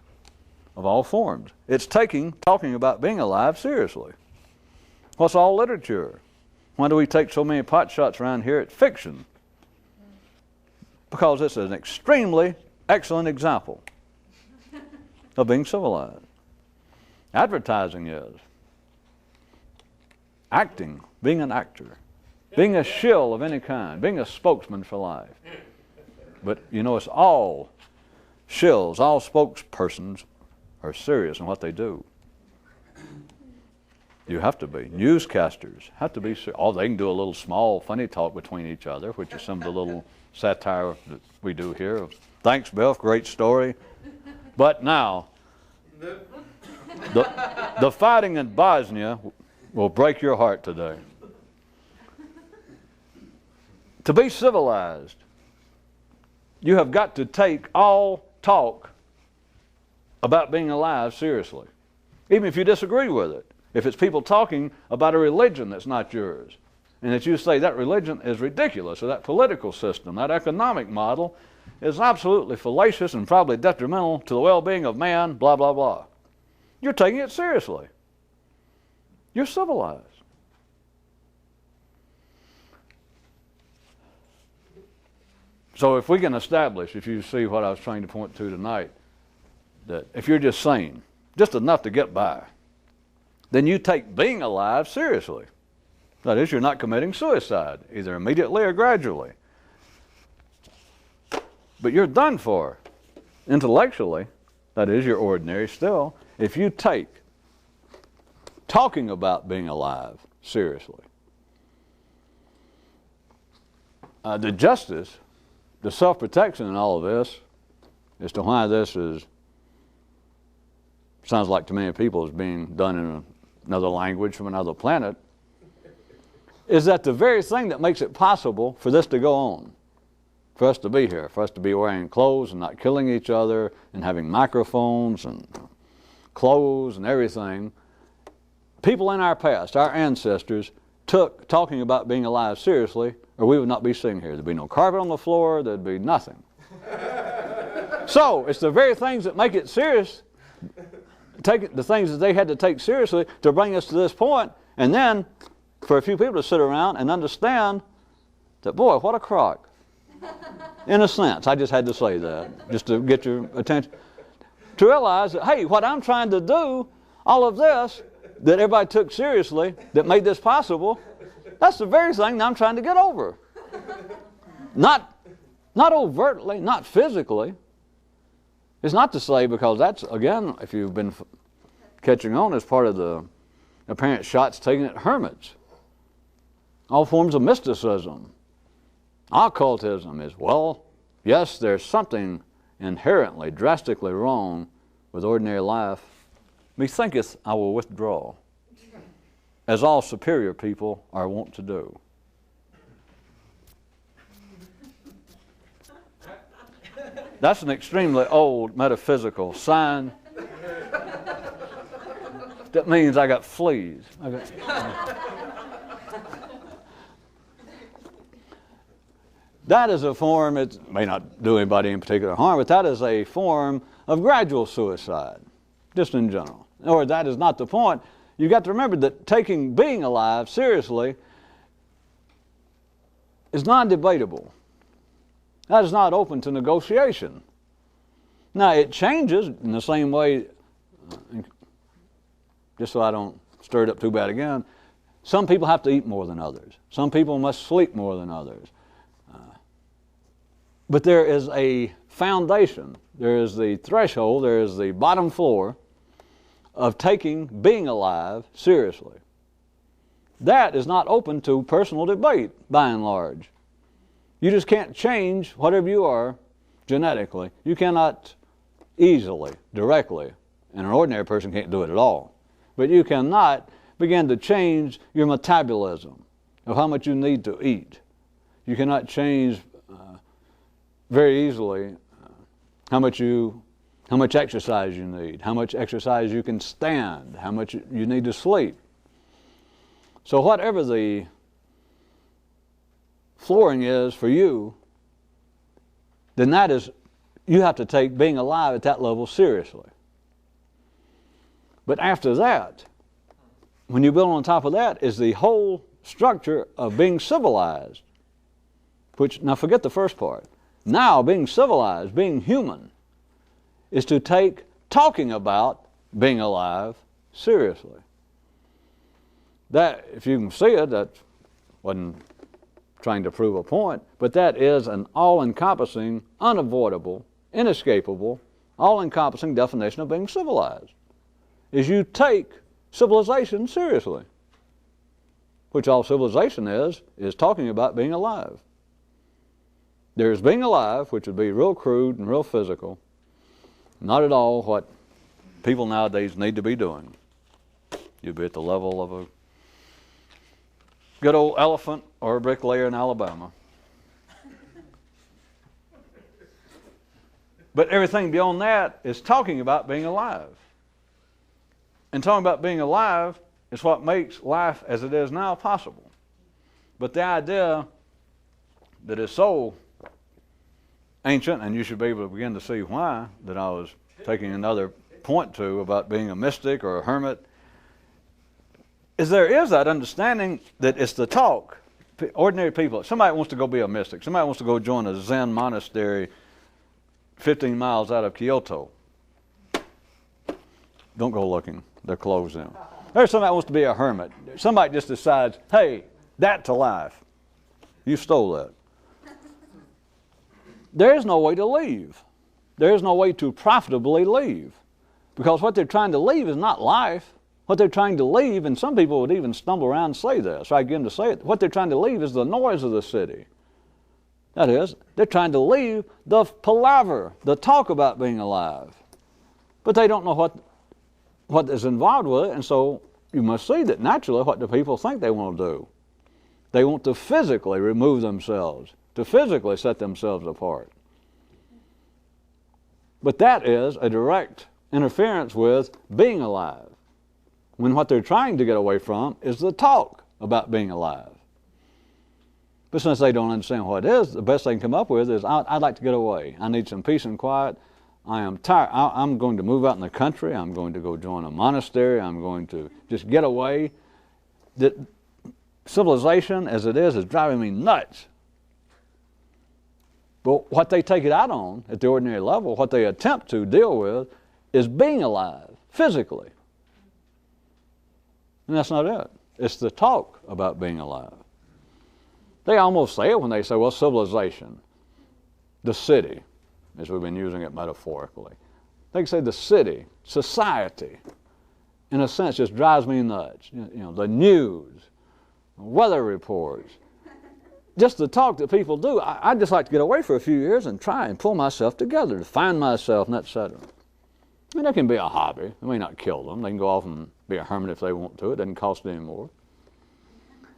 of all forms? It's talking about being alive seriously. What's all literature? Why do we take so many pot shots around here at fiction? Because it's an extremely excellent example of being civilized. Advertising is. Acting, being an actor, being a shill of any kind, being a spokesman for life. But it's all shills, all spokespersons are serious in what they do. You have to be. Newscasters have to be serious. Oh, they can do a little small funny talk between each other, which is some of the little satire that we do here. Thanks, Bill, great story. But now, the fighting in Bosnia will break your heart today. To be civilized, you have got to take all talk about being alive seriously, even if you disagree with it. If it's people talking about a religion that's not yours, and that you say that religion is ridiculous, or that political system, that economic model is absolutely fallacious and probably detrimental to the well-being of man, blah, blah, blah. You're taking it seriously. You're civilized. So if we can establish, if you see what I was trying to point to tonight, that if you're just sane, just enough to get by, then you take being alive seriously. That is, you're not committing suicide, either immediately or gradually. But you're done for intellectually, that is, you're ordinary still, if you take talking about being alive seriously. The justice, the self-protection in all of this, as to why this sounds like to many people is being done in another language from another planet, is that the very thing that makes it possible for this to go on, for us to be here, for us to be wearing clothes and not killing each other and having microphones and clothes and everything, people in our past, our ancestors, took talking about being alive seriously, or we would not be sitting here. There'd be no carpet on the floor, there'd be nothing. So, it's the very things that make it serious, the things that they had to take seriously to bring us to this point, and then for a few people to sit around and understand that, boy, what a crock. In a sense, I just had to say that, just to get your attention. To realize that, hey, what I'm trying to do, all of this, that everybody took seriously, that made this possible, that's the very thing that I'm trying to get over. Not overtly, not physically. It's not to say, because that's, again, if you've been catching on, as part of the apparent shots taken at hermits. All forms of mysticism. Occultism is, well, yes, there's something inherently, drastically wrong with ordinary life. Methinketh I will withdraw, as all superior people are wont to do. That's an extremely old metaphysical sign. That means I got fleas. That is a form, it may not do anybody in particular harm, but that is a form of gradual suicide, just in general. Or that is not the point. You've got to remember that taking being alive seriously is non-debatable. That is not open to negotiation. Now, it changes in the same way, just so I don't stir it up too bad again, some people have to eat more than others. Some people must sleep more than others. But there is a foundation, there is the threshold, there is the bottom floor of taking being alive seriously. That is not open to personal debate, by and large. You just can't change whatever you are genetically. You cannot easily, directly, and an ordinary person can't do it at all. But you cannot begin to change your metabolism of how much you need to eat. You cannot change very easily how much exercise you need, how much exercise you can stand, how much you need to sleep. So whatever the flooring is for you, then that is, you have to take being alive at that level seriously. But after that, when you build on top of that, is the whole structure of being civilized, which, now forget the first part. Now, being civilized, being human, is to take talking about being alive seriously. That, if you can see it, that wasn't trying to prove a point, but that is an all-encompassing, unavoidable, inescapable, all-encompassing definition of being civilized. Is you take civilization seriously, which all civilization is talking about being alive. There's being alive, which would be real crude and real physical, not at all what people nowadays need to be doing. You'd be at the level of a good old elephant or a bricklayer in Alabama. But everything beyond that is talking about being alive. And talking about being alive is what makes life as it is now possible. But the idea that is so ancient, and you should be able to begin to see why, that I was taking another point to about being a mystic or a hermit, is there is that understanding that it's the talk. Ordinary people, somebody wants to go be a mystic, somebody wants to go join a Zen monastery 15 miles out of Kyoto. Don't go looking, they're closed in. There's somebody who wants to be a hermit. Somebody just decides, hey, that to life. You stole that. There is no way to leave. There is no way to profitably leave. Because what they're trying to leave is not life. What they're trying to leave, and some people would even stumble around and say this, so I get them to say it, what they're trying to leave is the noise of the city. That is, they're trying to leave the palaver, the talk about being alive. But they don't know what is involved with it, and so you must see that naturally what do people think they want to do? They want to physically remove themselves, to physically set themselves apart. But that is a direct interference with being alive. when what they're trying to get away from is the talk about being alive. But since they don't understand what it is, the best they can come up with is, I'd like to get away. I need some peace and quiet. I am tired. I'm going to move out in the country. I'm going to go join a monastery. I'm going to just get away. That civilization, as it is driving me nuts. But what they take it out on at the ordinary level, what they attempt to deal with, is being alive, physically. And that's not it. It's the talk about being alive. They almost say it when they say, well, civilization, the city, as we've been using it metaphorically. They can say the city, society, in a sense, just drives me nuts. You know, the news, weather reports, just the talk that people do. I'd just like to get away for a few years and try and pull myself together, to find myself, and etc. I mean, that can be a hobby. It may not kill them. They can go off and be a hermit if they want to. It doesn't cost any more.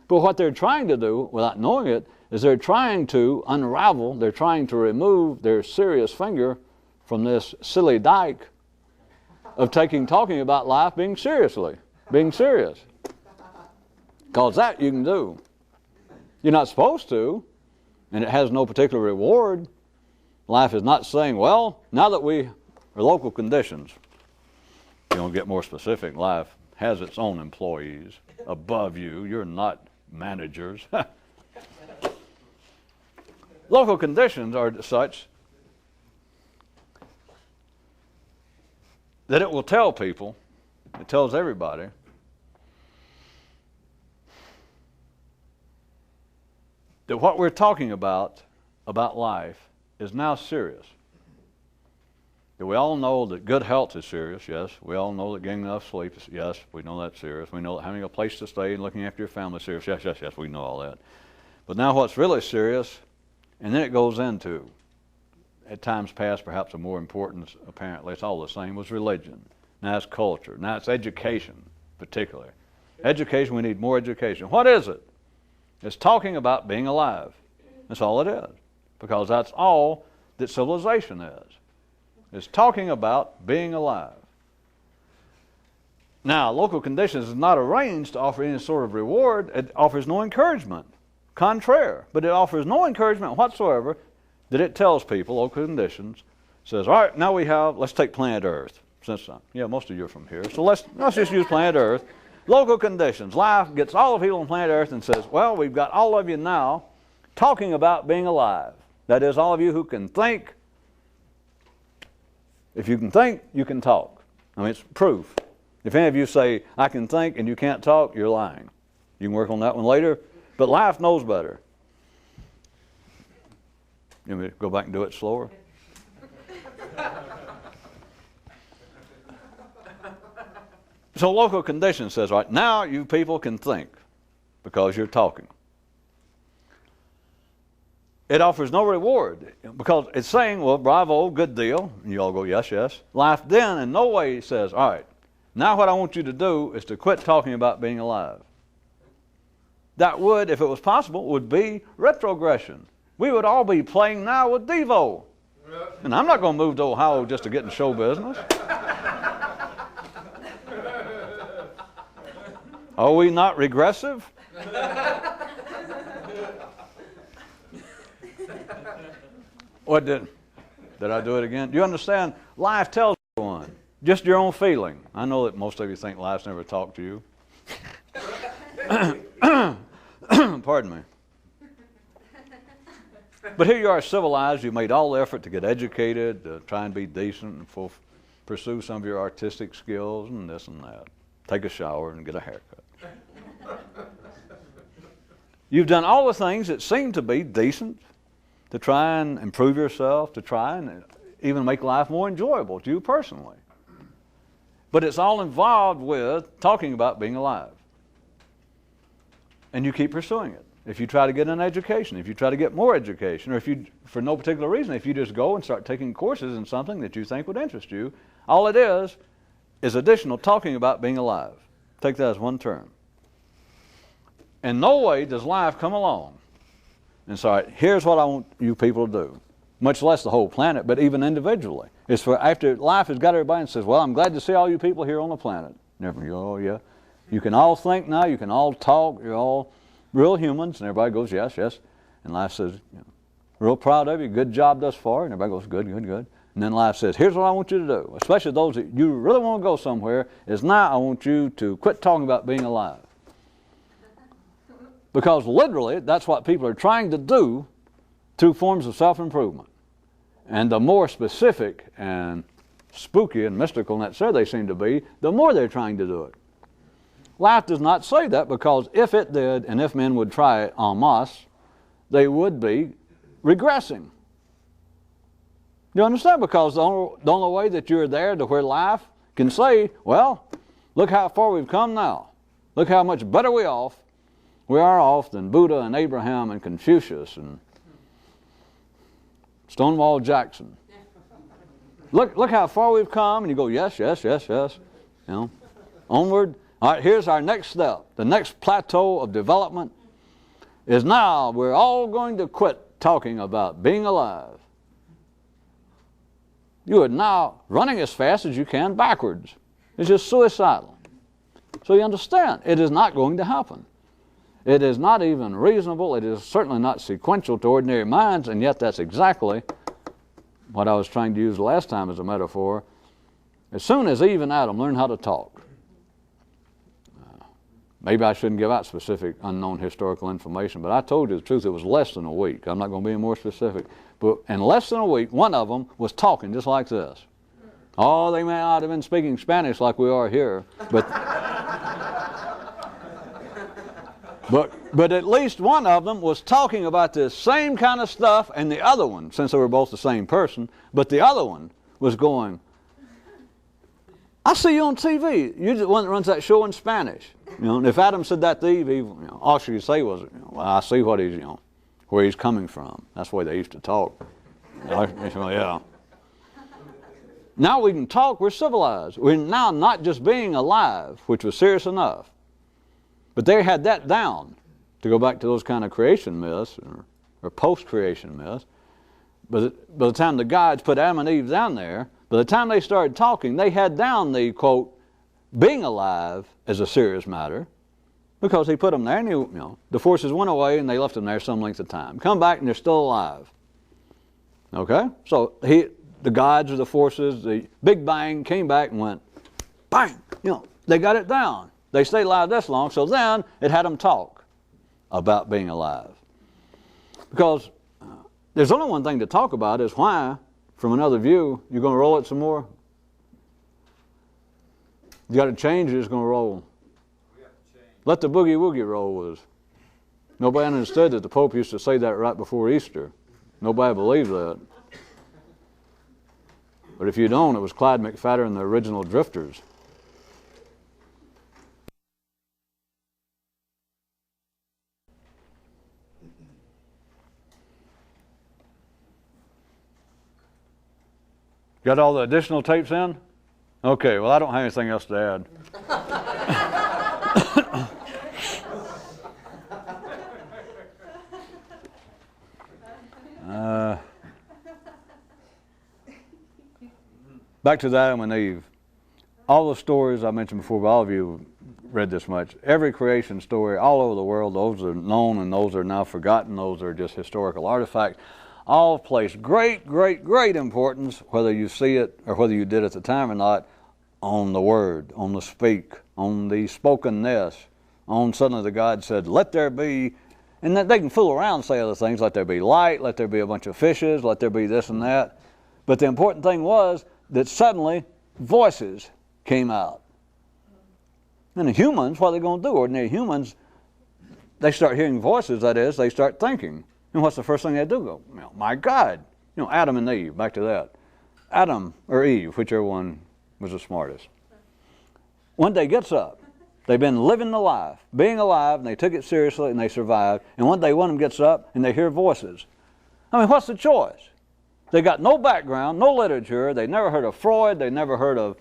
But what they're trying to do, without knowing it, is they're trying to unravel, they're trying to remove their serious finger from this silly dike of talking about life being serious. Because that you can do. You're not supposed to, and it has no particular reward. Life is not saying, well, now that we are local conditions, you don't get more specific, life has its own employees above you. You're not managers. Local conditions are such that it will tell people, it tells everybody, that what we're talking about life is now serious. That we all know that good health is serious, yes. We all know that getting enough sleep is, yes, we know that's serious. We know that having a place to stay and looking after your family is serious, yes, we know all that. But now what's really serious, and then it goes into, at times past perhaps a more importance, apparently it's all the same, was religion. Now it's culture. Now it's education, particularly. Education, we need more education. What is it? It's talking about being alive. That's all it is. Because that's all that civilization is. It's talking about being alive. Now, local conditions is not arranged to offer any sort of reward. It offers no encouragement. Contraire. But it offers no encouragement whatsoever that it tells people, local conditions, says, all right, now let's take planet Earth. Since, most of you are from here, so let's just use planet Earth. Local conditions. Life gets all the people on planet Earth and says, well, we've got all of you now talking about being alive. That is, all of you who can think. If you can think, you can talk. I mean, it's proof. If any of you say, I can think and you can't talk, you're lying. You can work on that one later, but life knows better. You want me to go back and do it slower? So local condition says, right, now you people can think because you're talking. It offers no reward because it's saying, well, bravo, good deal. And you all go, yes, yes. Life then in no way says, all right, now what I want you to do is to quit talking about being alive. That would, if it was possible, would be retrogression. We would all be playing now with Devo. And I'm not going to move to Ohio just to get in show business. Are we not regressive? What did I do it again? Do you understand? Life tells everyone, just your own feeling. I know that most of you think life's never talked to you. Pardon me. But here you are civilized. You've made all the effort to get educated, to try and be decent, and pursue some of your artistic skills and this and that. Take a shower and get a haircut. You've done all the things that seem to be decent to try and improve yourself, to try and even make life more enjoyable to you personally. But it's all involved with talking about being alive. And you keep pursuing it. If you try to get an education, if you try to get more education, or if you, for no particular reason, if you just go and start taking courses in something that you think would interest you, all it is additional talking about being alive. Take that as one term. In no way does life come along and say, here's what I want you people to do, much less the whole planet, but even individually. It's for after life has got everybody and says, well, I'm glad to see all you people here on the planet. Everybody goes, oh, yeah. You can all think now. You can all talk. You're all real humans. And everybody goes, yes, yes. And life says, you know, real proud of you. Good job thus far. And everybody goes, good, good, good. And then life says, here's what I want you to do, especially those that you really want to go somewhere, is now I want you to quit talking about being alive. Because literally, that's what people are trying to do through forms of self-improvement. And the more specific and spooky and mystical and that sort they seem to be, the more they're trying to do it. Life does not say that, because if it did, and if men would try it en masse, they would be regressing. You understand? Because the only way that you're there to where life can say, well, look how far we've come now. Look how much better we are off than Buddha and Abraham and Confucius and Stonewall Jackson. Look how far we've come. And you go, yes, yes, yes, yes. You know, onward. All right, here's our next step. The next plateau of development is now we're all going to quit talking about being alive. You are now running as fast as you can backwards. It's just suicidal. So you understand, it is not going to happen. It is not even reasonable. It is certainly not sequential to ordinary minds, and yet that's exactly what I was trying to use last time as a metaphor. As soon as Eve and Adam learned how to talk, maybe I shouldn't give out specific unknown historical information, but I told you the truth, it was less than a week. I'm not going to be more specific. But in less than a week, one of them was talking just like this. Oh, they may not have been speaking Spanish like we are here, but at least one of them was talking about this same kind of stuff, and the other one, since they were both the same person, but the other one was going, I see you on TV. You're the one that runs that show in Spanish. You know, and if Adam said that to Eve, all she could say was, well, I see what he's, where he's coming from. That's the way they used to talk. Yeah. Now we can talk, we're civilized. We're now not just being alive, which was serious enough. But they had that down, to go back to those kind of creation myths, or post-creation myths. But by the time the gods put Adam and Eve down there, by the time they started talking, they had down the, quote, being alive as a serious matter, because he put them there, and the forces went away, and they left them there some length of time. Come back, and they're still alive. Okay? So the gods or the forces, the Big Bang came back and went, bang! They got it down. They stayed alive this long, so then it had them talk about being alive. Because there's only one thing to talk about, is why, from another view, you're going to roll it some more? You got to change it, it's going to roll. Let the boogie woogie roll with us. Nobody understood that the Pope used to say that right before Easter. Nobody believed that. But if you don't, it was Clyde McPhatter and the original Drifters. Got all the additional tapes in? Okay, well, I don't have anything else to add. Back to Adam and Eve. All the stories I mentioned before, but all of you read this much. Every creation story all over the world, those are known and those are now forgotten, those are just historical artifacts, all place great, great, great importance, whether you see it or whether you did at the time or not, on the word, on the speak, on the spokenness, on suddenly the God said, let there be, and that they can fool around and say other things, let there be light, let there be a bunch of fishes, let there be this and that. But the important thing was that suddenly voices came out. And the humans, what are they going to do? Ordinary humans, they start hearing voices, that is, they start thinking. And what's the first thing they do? Go, my God. Adam and Eve, back to that. Adam or Eve, whichever one was the smartest. One day gets up. They've been living the life, being alive, and they took it seriously, and they survived. And one day one of them gets up, and they hear voices. What's the choice? They got no background, no literature. They never heard of Freud. They never heard of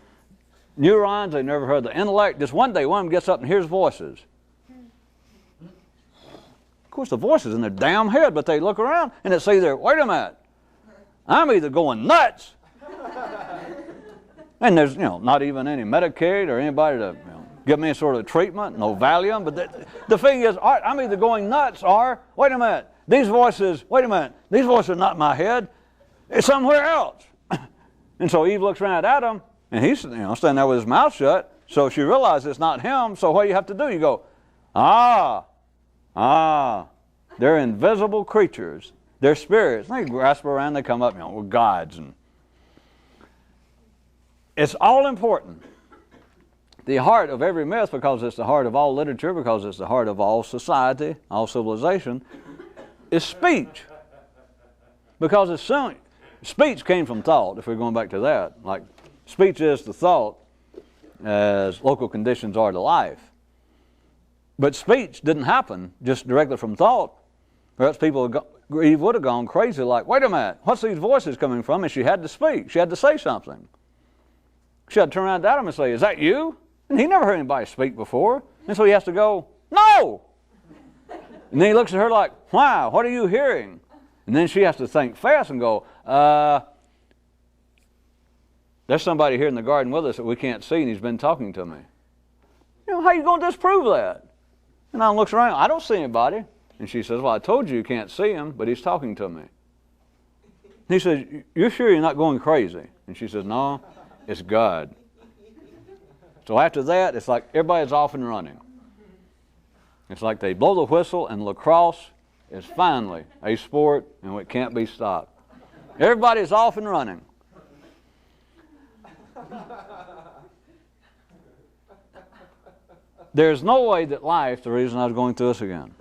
neurons. They never heard of the intellect. Just one day one of them gets up and hears voices. Of course, the voice is in their damn head, but they look around, and it's either, wait a minute, I'm either going nuts, and there's, not even any Medicaid or anybody to give me a sort of treatment, no Valium. But the thing is, all right, I'm either going nuts or, wait a minute, these voices are not in my head. It's somewhere else. And so Eve looks around at Adam, and he's standing there with his mouth shut. So she realizes it's not him. So what do you have to do? You go, they're invisible creatures. They're spirits. They grasp around, they come up, with gods. And it's all important. The heart of every myth, because it's the heart of all literature, because it's the heart of all society, all civilization, is speech. Because speech came from thought, if we're going back to that. Like, speech is the thought as local conditions are to life. But speech didn't happen just directly from thought. Perhaps Eve would have gone crazy like, wait a minute, what's these voices coming from? And she had to speak. She had to say something. She had to turn around to Adam and say, is that you? And he never heard anybody speak before. And so he has to go, no! And then he looks at her like, wow, what are you hearing? And then she has to think fast and go, there's somebody here in the garden with us that we can't see, and he's been talking to me. How are you going to disprove that? And Adam looks around, I don't see anybody. And she says, well, I told you can't see him, but he's talking to me. He says, you're sure you're not going crazy? And she says, no, it's God. So after that, it's like everybody's off and running. It's like they blow the whistle, and lacrosse is finally a sport, and it can't be stopped. Everybody's off and running. There's no way that life, the reason I was going through this again,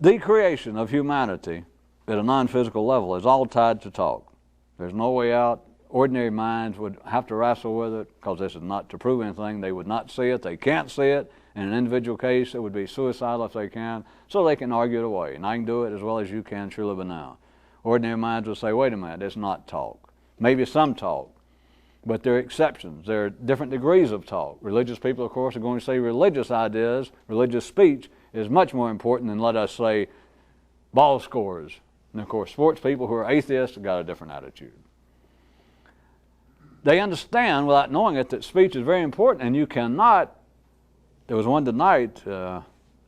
the creation of humanity at a non-physical level is all tied to talk. There's no way out. Ordinary minds would have to wrestle with it because this is not to prove anything. They would not see it. They can't see it. In an individual case, it would be suicidal if they can. So they can argue it away. And I can do it as well as you can, surely, but now. Ordinary minds will say, wait a minute, it's not talk. Maybe some talk. But there are exceptions. There are different degrees of talk. Religious people, of course, are going to say religious ideas, religious speech is much more important than, let us say, ball scores. And, of course, sports people who are atheists have got a different attitude. They understand, without knowing it, that speech is very important, and you cannot. There was one tonight, a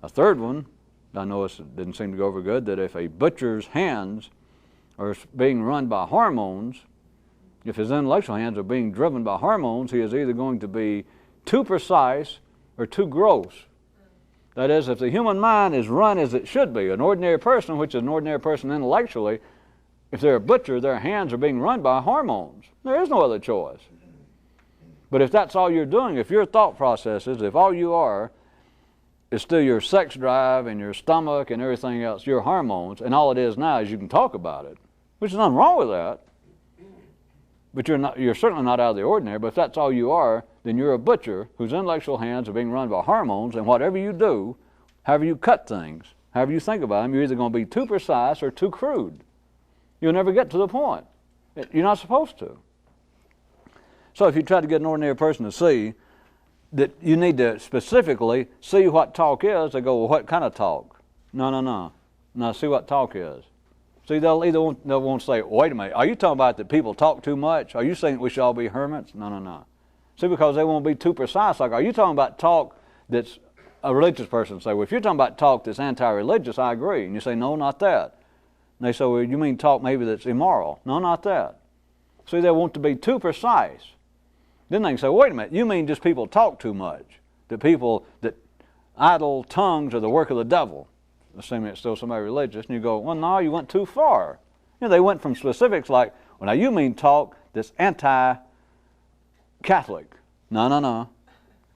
third one, I know it didn't seem to go over good, that if a butcher's hands are being run by hormones, if his intellectual hands are being driven by hormones, he is either going to be too precise or too gross. That is, if the human mind is run as it should be, an ordinary person, which is an ordinary person intellectually, if they're a butcher, their hands are being run by hormones. There is no other choice. But if that's all you're doing, if your thought processes, if all you are is still your sex drive and your stomach and everything else, your hormones, and all it is now is you can talk about it, which is nothing wrong with that. But you're certainly not out of the ordinary. But if that's all you are, then you're a butcher whose intellectual hands are being run by hormones, and whatever you do, however you cut things, however you think about them, you're either going to be too precise or too crude. You'll never get to the point. You're not supposed to. So if you try to get an ordinary person to see that you need to specifically see what talk is, they go, well, what kind of talk? No, see what talk is. See, they'll won't say, wait a minute, are you talking about that people talk too much? Are you saying that we should all be hermits? No. See, because they won't be too precise. Like, are you talking about talk that's a religious person say, well, if you're talking about talk that's anti-religious, I agree. And you say, no, not that. And they say, well, you mean talk maybe that's immoral? No, not that. See, they want to be too precise. Then they can say, wait a minute, you mean just people talk too much? That idle tongues are the work of the devil? Assuming it's still somebody religious, and you go, well, no, you went too far. They went from specifics like, well, now you mean talk that's anti-Catholic. No.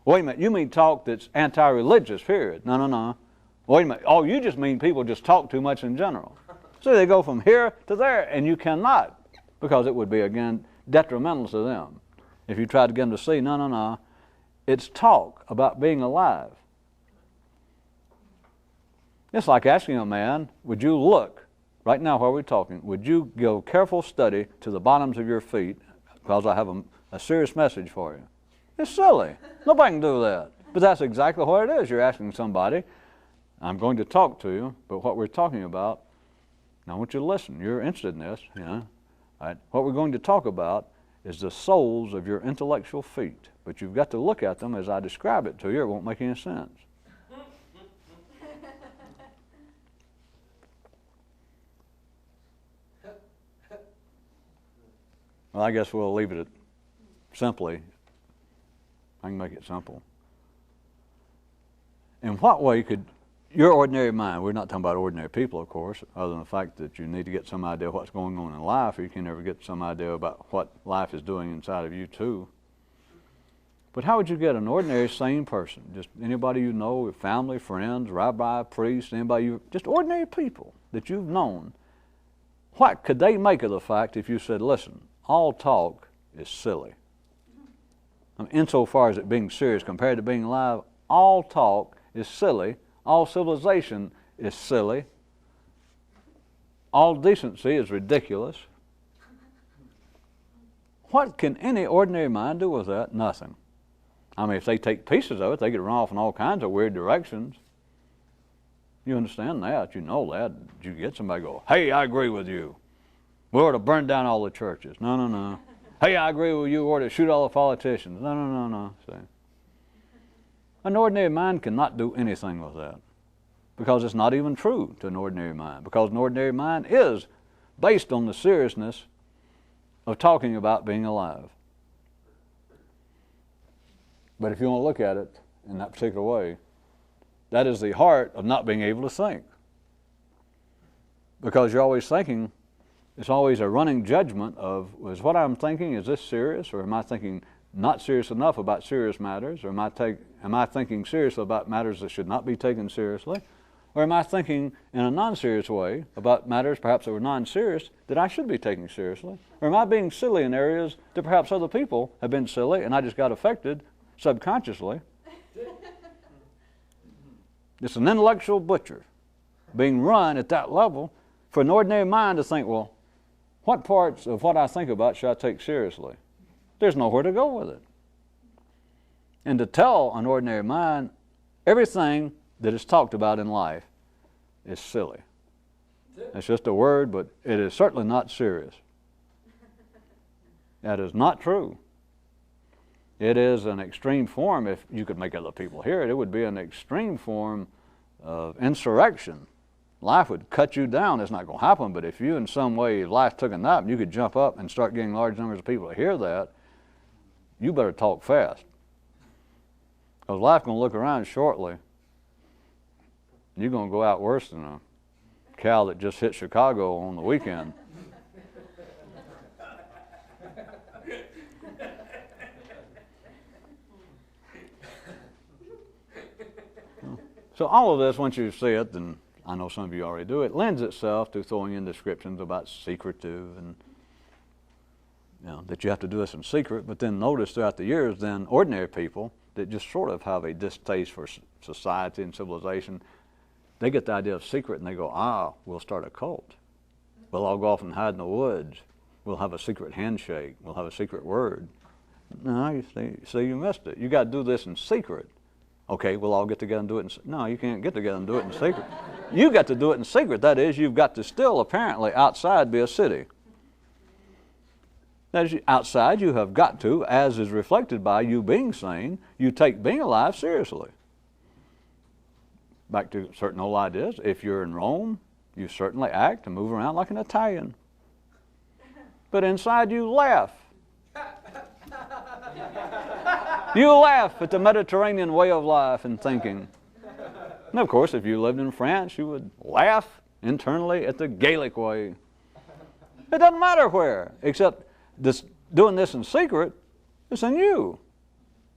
Wait a minute, you mean talk that's anti-religious, period. No. Wait a minute, oh, you just mean people just talk too much in general. So they go from here to there, and you cannot, because it would be, again, detrimental to them. If you tried to get them to see, no, it's talk about being alive. It's like asking a man, would you look, right now while we're talking, would you give careful study to the bottoms of your feet, because I have a serious message for you. It's silly. Nobody can do that. But that's exactly what it is. You're asking somebody, I'm going to talk to you, but what we're talking about, I want you to listen. You're interested in this, Right? What we're going to talk about is the soles of your intellectual feet. But you've got to look at them as I describe it to you, or it won't make any sense. Well, I guess we'll leave it simply. I can make it simple. In what way could your ordinary mind, we're not talking about ordinary people, of course, other than the fact that you need to get some idea of what's going on in life, or you can never get some idea about what life is doing inside of you too. But how would you get an ordinary sane person, just anybody you know, family, friends, rabbi, priest, anybody you, just ordinary people that you've known, what could they make of the fact if you said, listen, all talk is silly? I mean, insofar as it being serious compared to being alive, all talk is silly. All civilization is silly. All decency is ridiculous. What can any ordinary mind do with that? Nothing. I mean, if they take pieces of it, they could run off in all kinds of weird directions. You understand that. You know that. You get somebody go, hey, I agree with you. We ought to burn down all the churches. No, no, no. Hey, I agree with you. We ought to shoot all the politicians. No, no, no, no. See? An ordinary mind cannot do anything with that, because it's not even true to an ordinary mind, because an ordinary mind is based on the seriousness of talking about being alive. But if you want to look at it in that particular way, that is the heart of not being able to think, because you're always thinking. It's always a running judgment of, is what I'm thinking, is this serious, or am I thinking not serious enough about serious matters, or am I thinking seriously about matters that should not be taken seriously, or am I thinking in a non-serious way about matters perhaps that were non-serious that I should be taking seriously, or am I being silly in areas that perhaps other people have been silly and I just got affected subconsciously? It's an intellectual butcher being run at that level for an ordinary mind to think, well, what parts of what I think about should I take seriously? There's nowhere to go with it. And to tell an ordinary mind everything that is talked about in life is silly. It's just a word, but it is certainly not serious. That is not true. It is an extreme form. If you could make other people hear it, it would be an extreme form of insurrection. Life would cut you down. It's not going to happen, but if you in some way life took a nap and you could jump up and start getting large numbers of people to hear that, you better talk fast. Because life's going to look around shortly. You're going to go out worse than a cow that just hit Chicago on the weekend. So all of this, once you see it, then I know some of you already do, it lends itself to throwing in descriptions about secretive and, that you have to do this in secret. But then notice throughout the years, then ordinary people that just sort of have a distaste for society and civilization, they get the idea of secret and they go, we'll start a cult. We'll all go off and hide in the woods. We'll have a secret handshake. We'll have a secret word. No, you see, you missed it. You got to do this in secret. Okay, we'll all get together and do it in no, you can't get together and do it in secret. You got to do it in secret. That is, you've got to still apparently outside be a city. That is, outside you have got to, as is reflected by you being sane, you take being alive seriously. Back to certain old ideas. If you're in Rome, you certainly act and move around like an Italian. But inside you laugh. You laugh at the Mediterranean way of life and thinking. And of course, if you lived in France, you would laugh internally at the Gaelic way. It doesn't matter where, except doing this in secret, it's in you.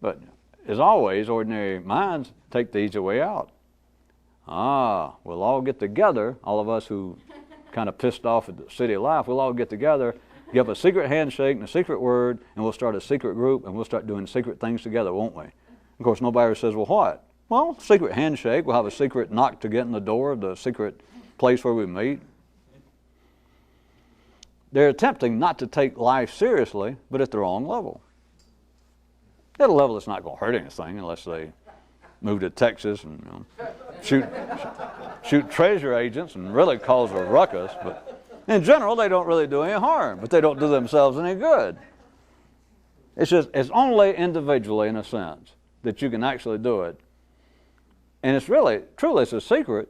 But as always, ordinary minds take the easy way out. We'll all get together, all of us who kind of pissed off at the city life, we'll all get together, give a secret handshake and a secret word, and we'll start a secret group, and we'll start doing secret things together, won't we? Of course, nobody ever says, well, what? Well, secret handshake, we'll have a secret knock to get in the door of the secret place where we meet. They're attempting not to take life seriously, but at the wrong level. At a level that's not going to hurt anything unless they move to Texas and shoot treasure agents and really cause a ruckus. But in general, they don't really do any harm, but they don't do themselves any good. It's only individually, in a sense, that you can actually do it. And it's really, truly, it's a secret,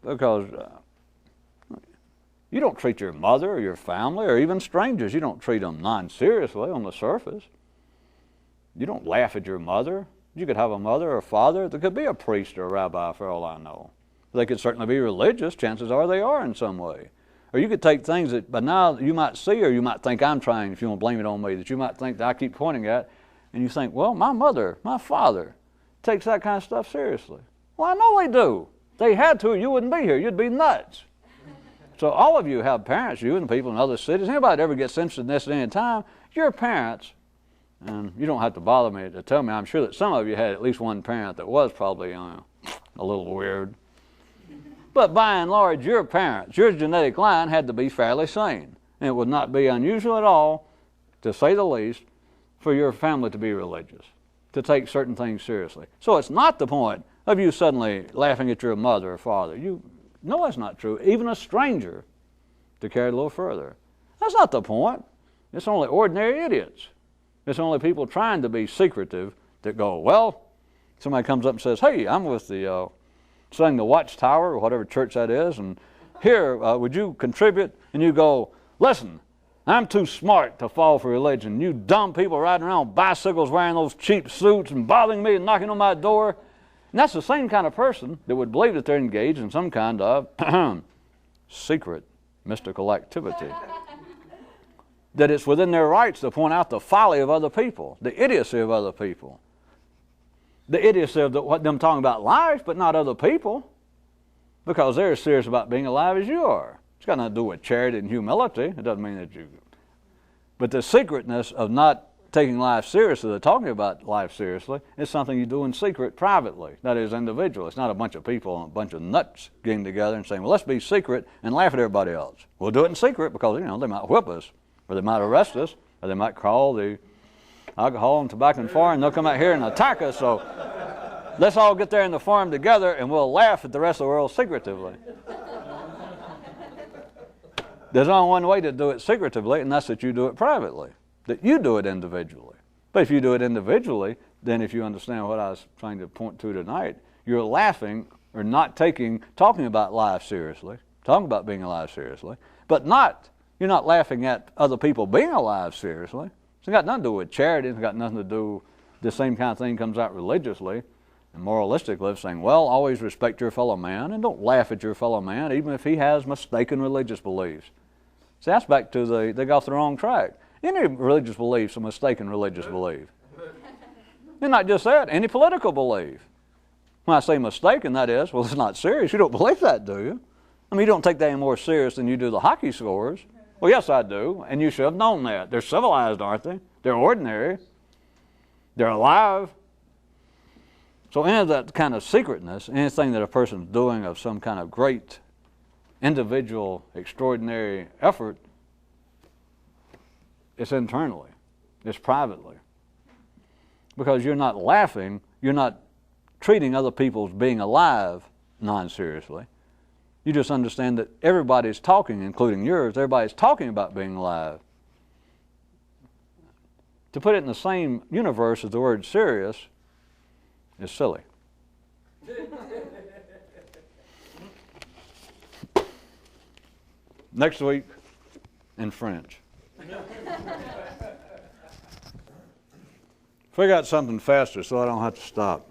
because you don't treat your mother or your family or even strangers, you don't treat them non-seriously on the surface. You don't laugh at your mother. You could have a mother or a father. There could be a priest or a rabbi, for all I know. They could certainly be religious. Chances are they are in some way. Or you could take things that by now you might see, or you might think I'm trying, if you want to blame it on me, that you might think that I keep pointing at, and you think, well, my mother, my father takes that kind of stuff seriously. Well, I know they do. If they had to, you wouldn't be here. You'd be nuts. So all of you have parents, you and the people in other cities. Anybody that ever gets interested in this at any time, your parents, and you don't have to bother me to tell me, I'm sure that some of you had at least one parent that was probably a little weird. But by and large, your parents, your genetic line had to be fairly sane. And it would not be unusual at all, to say the least, for your family to be religious, to take certain things seriously. So it's not the point of you suddenly laughing at your mother or father. No, that's not true. Even a stranger, to carry it a little further. That's not the point. It's only ordinary idiots. It's only people trying to be secretive that go, well, somebody comes up and says, hey, I'm with the sang the Watchtower, or whatever church that is, and here, would you contribute? And you go, listen, I'm too smart to fall for religion. You dumb people riding around on bicycles wearing those cheap suits and bothering me and knocking on my door. And that's the same kind of person that would believe that they're engaged in some kind of secret mystical activity. That it's within their rights to point out the folly of other people, the idiocy of other people. The idiocy of what them talking about life, but not other people, because they're as serious about being alive as you are. It's got nothing to do with charity and humility. It doesn't mean that you... But the secretness of not taking life seriously, or talking about life seriously, is something you do in secret, privately. That is, individual. It's not a bunch of people and a bunch of nuts getting together and saying, well, let's be secret and laugh at everybody else. We'll do it in secret because, they might whip us, or they might arrest us, or they might call the alcohol and tobacco and foreign, and they'll come out here and attack us. So let's all get there in the farm together and we'll laugh at the rest of the world secretively. There's only one way to do it secretively, and that's that you do it privately, that you do it individually. But if you do it individually, then if you understand what I was trying to point to tonight, you're laughing or not talking about life seriously, talking about being alive seriously, but you're not laughing at other people being alive seriously. It's got nothing to do with charity. It's got nothing to do, the same kind of thing comes out religiously and moralistically, saying, well, always respect your fellow man and don't laugh at your fellow man, even if he has mistaken religious beliefs. See, that's back to they got off the wrong track. Any religious belief's a mistaken religious belief. And not just that, any political belief. When I say mistaken, that is, well, it's not serious. You don't believe that, do you? I mean, you don't take that any more serious than you do the hockey scores. Well, yes, I do, and you should have known that. They're civilized, aren't they? They're ordinary. They're alive. So any of that kind of secretness, anything that a person's doing of some kind of great individual, extraordinary effort, it's internally. It's privately. Because you're not laughing, you're not treating other people's being alive non-seriously. You just understand that everybody's talking, including yours, everybody's talking about being alive. To put it in the same universe as the word serious is silly. Next week, in French. Figure out something faster so I don't have to stop.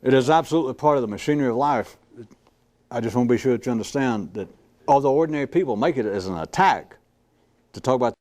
It is absolutely part of the machinery of life. I just want to be sure that you understand that although ordinary people make it as an attack to talk about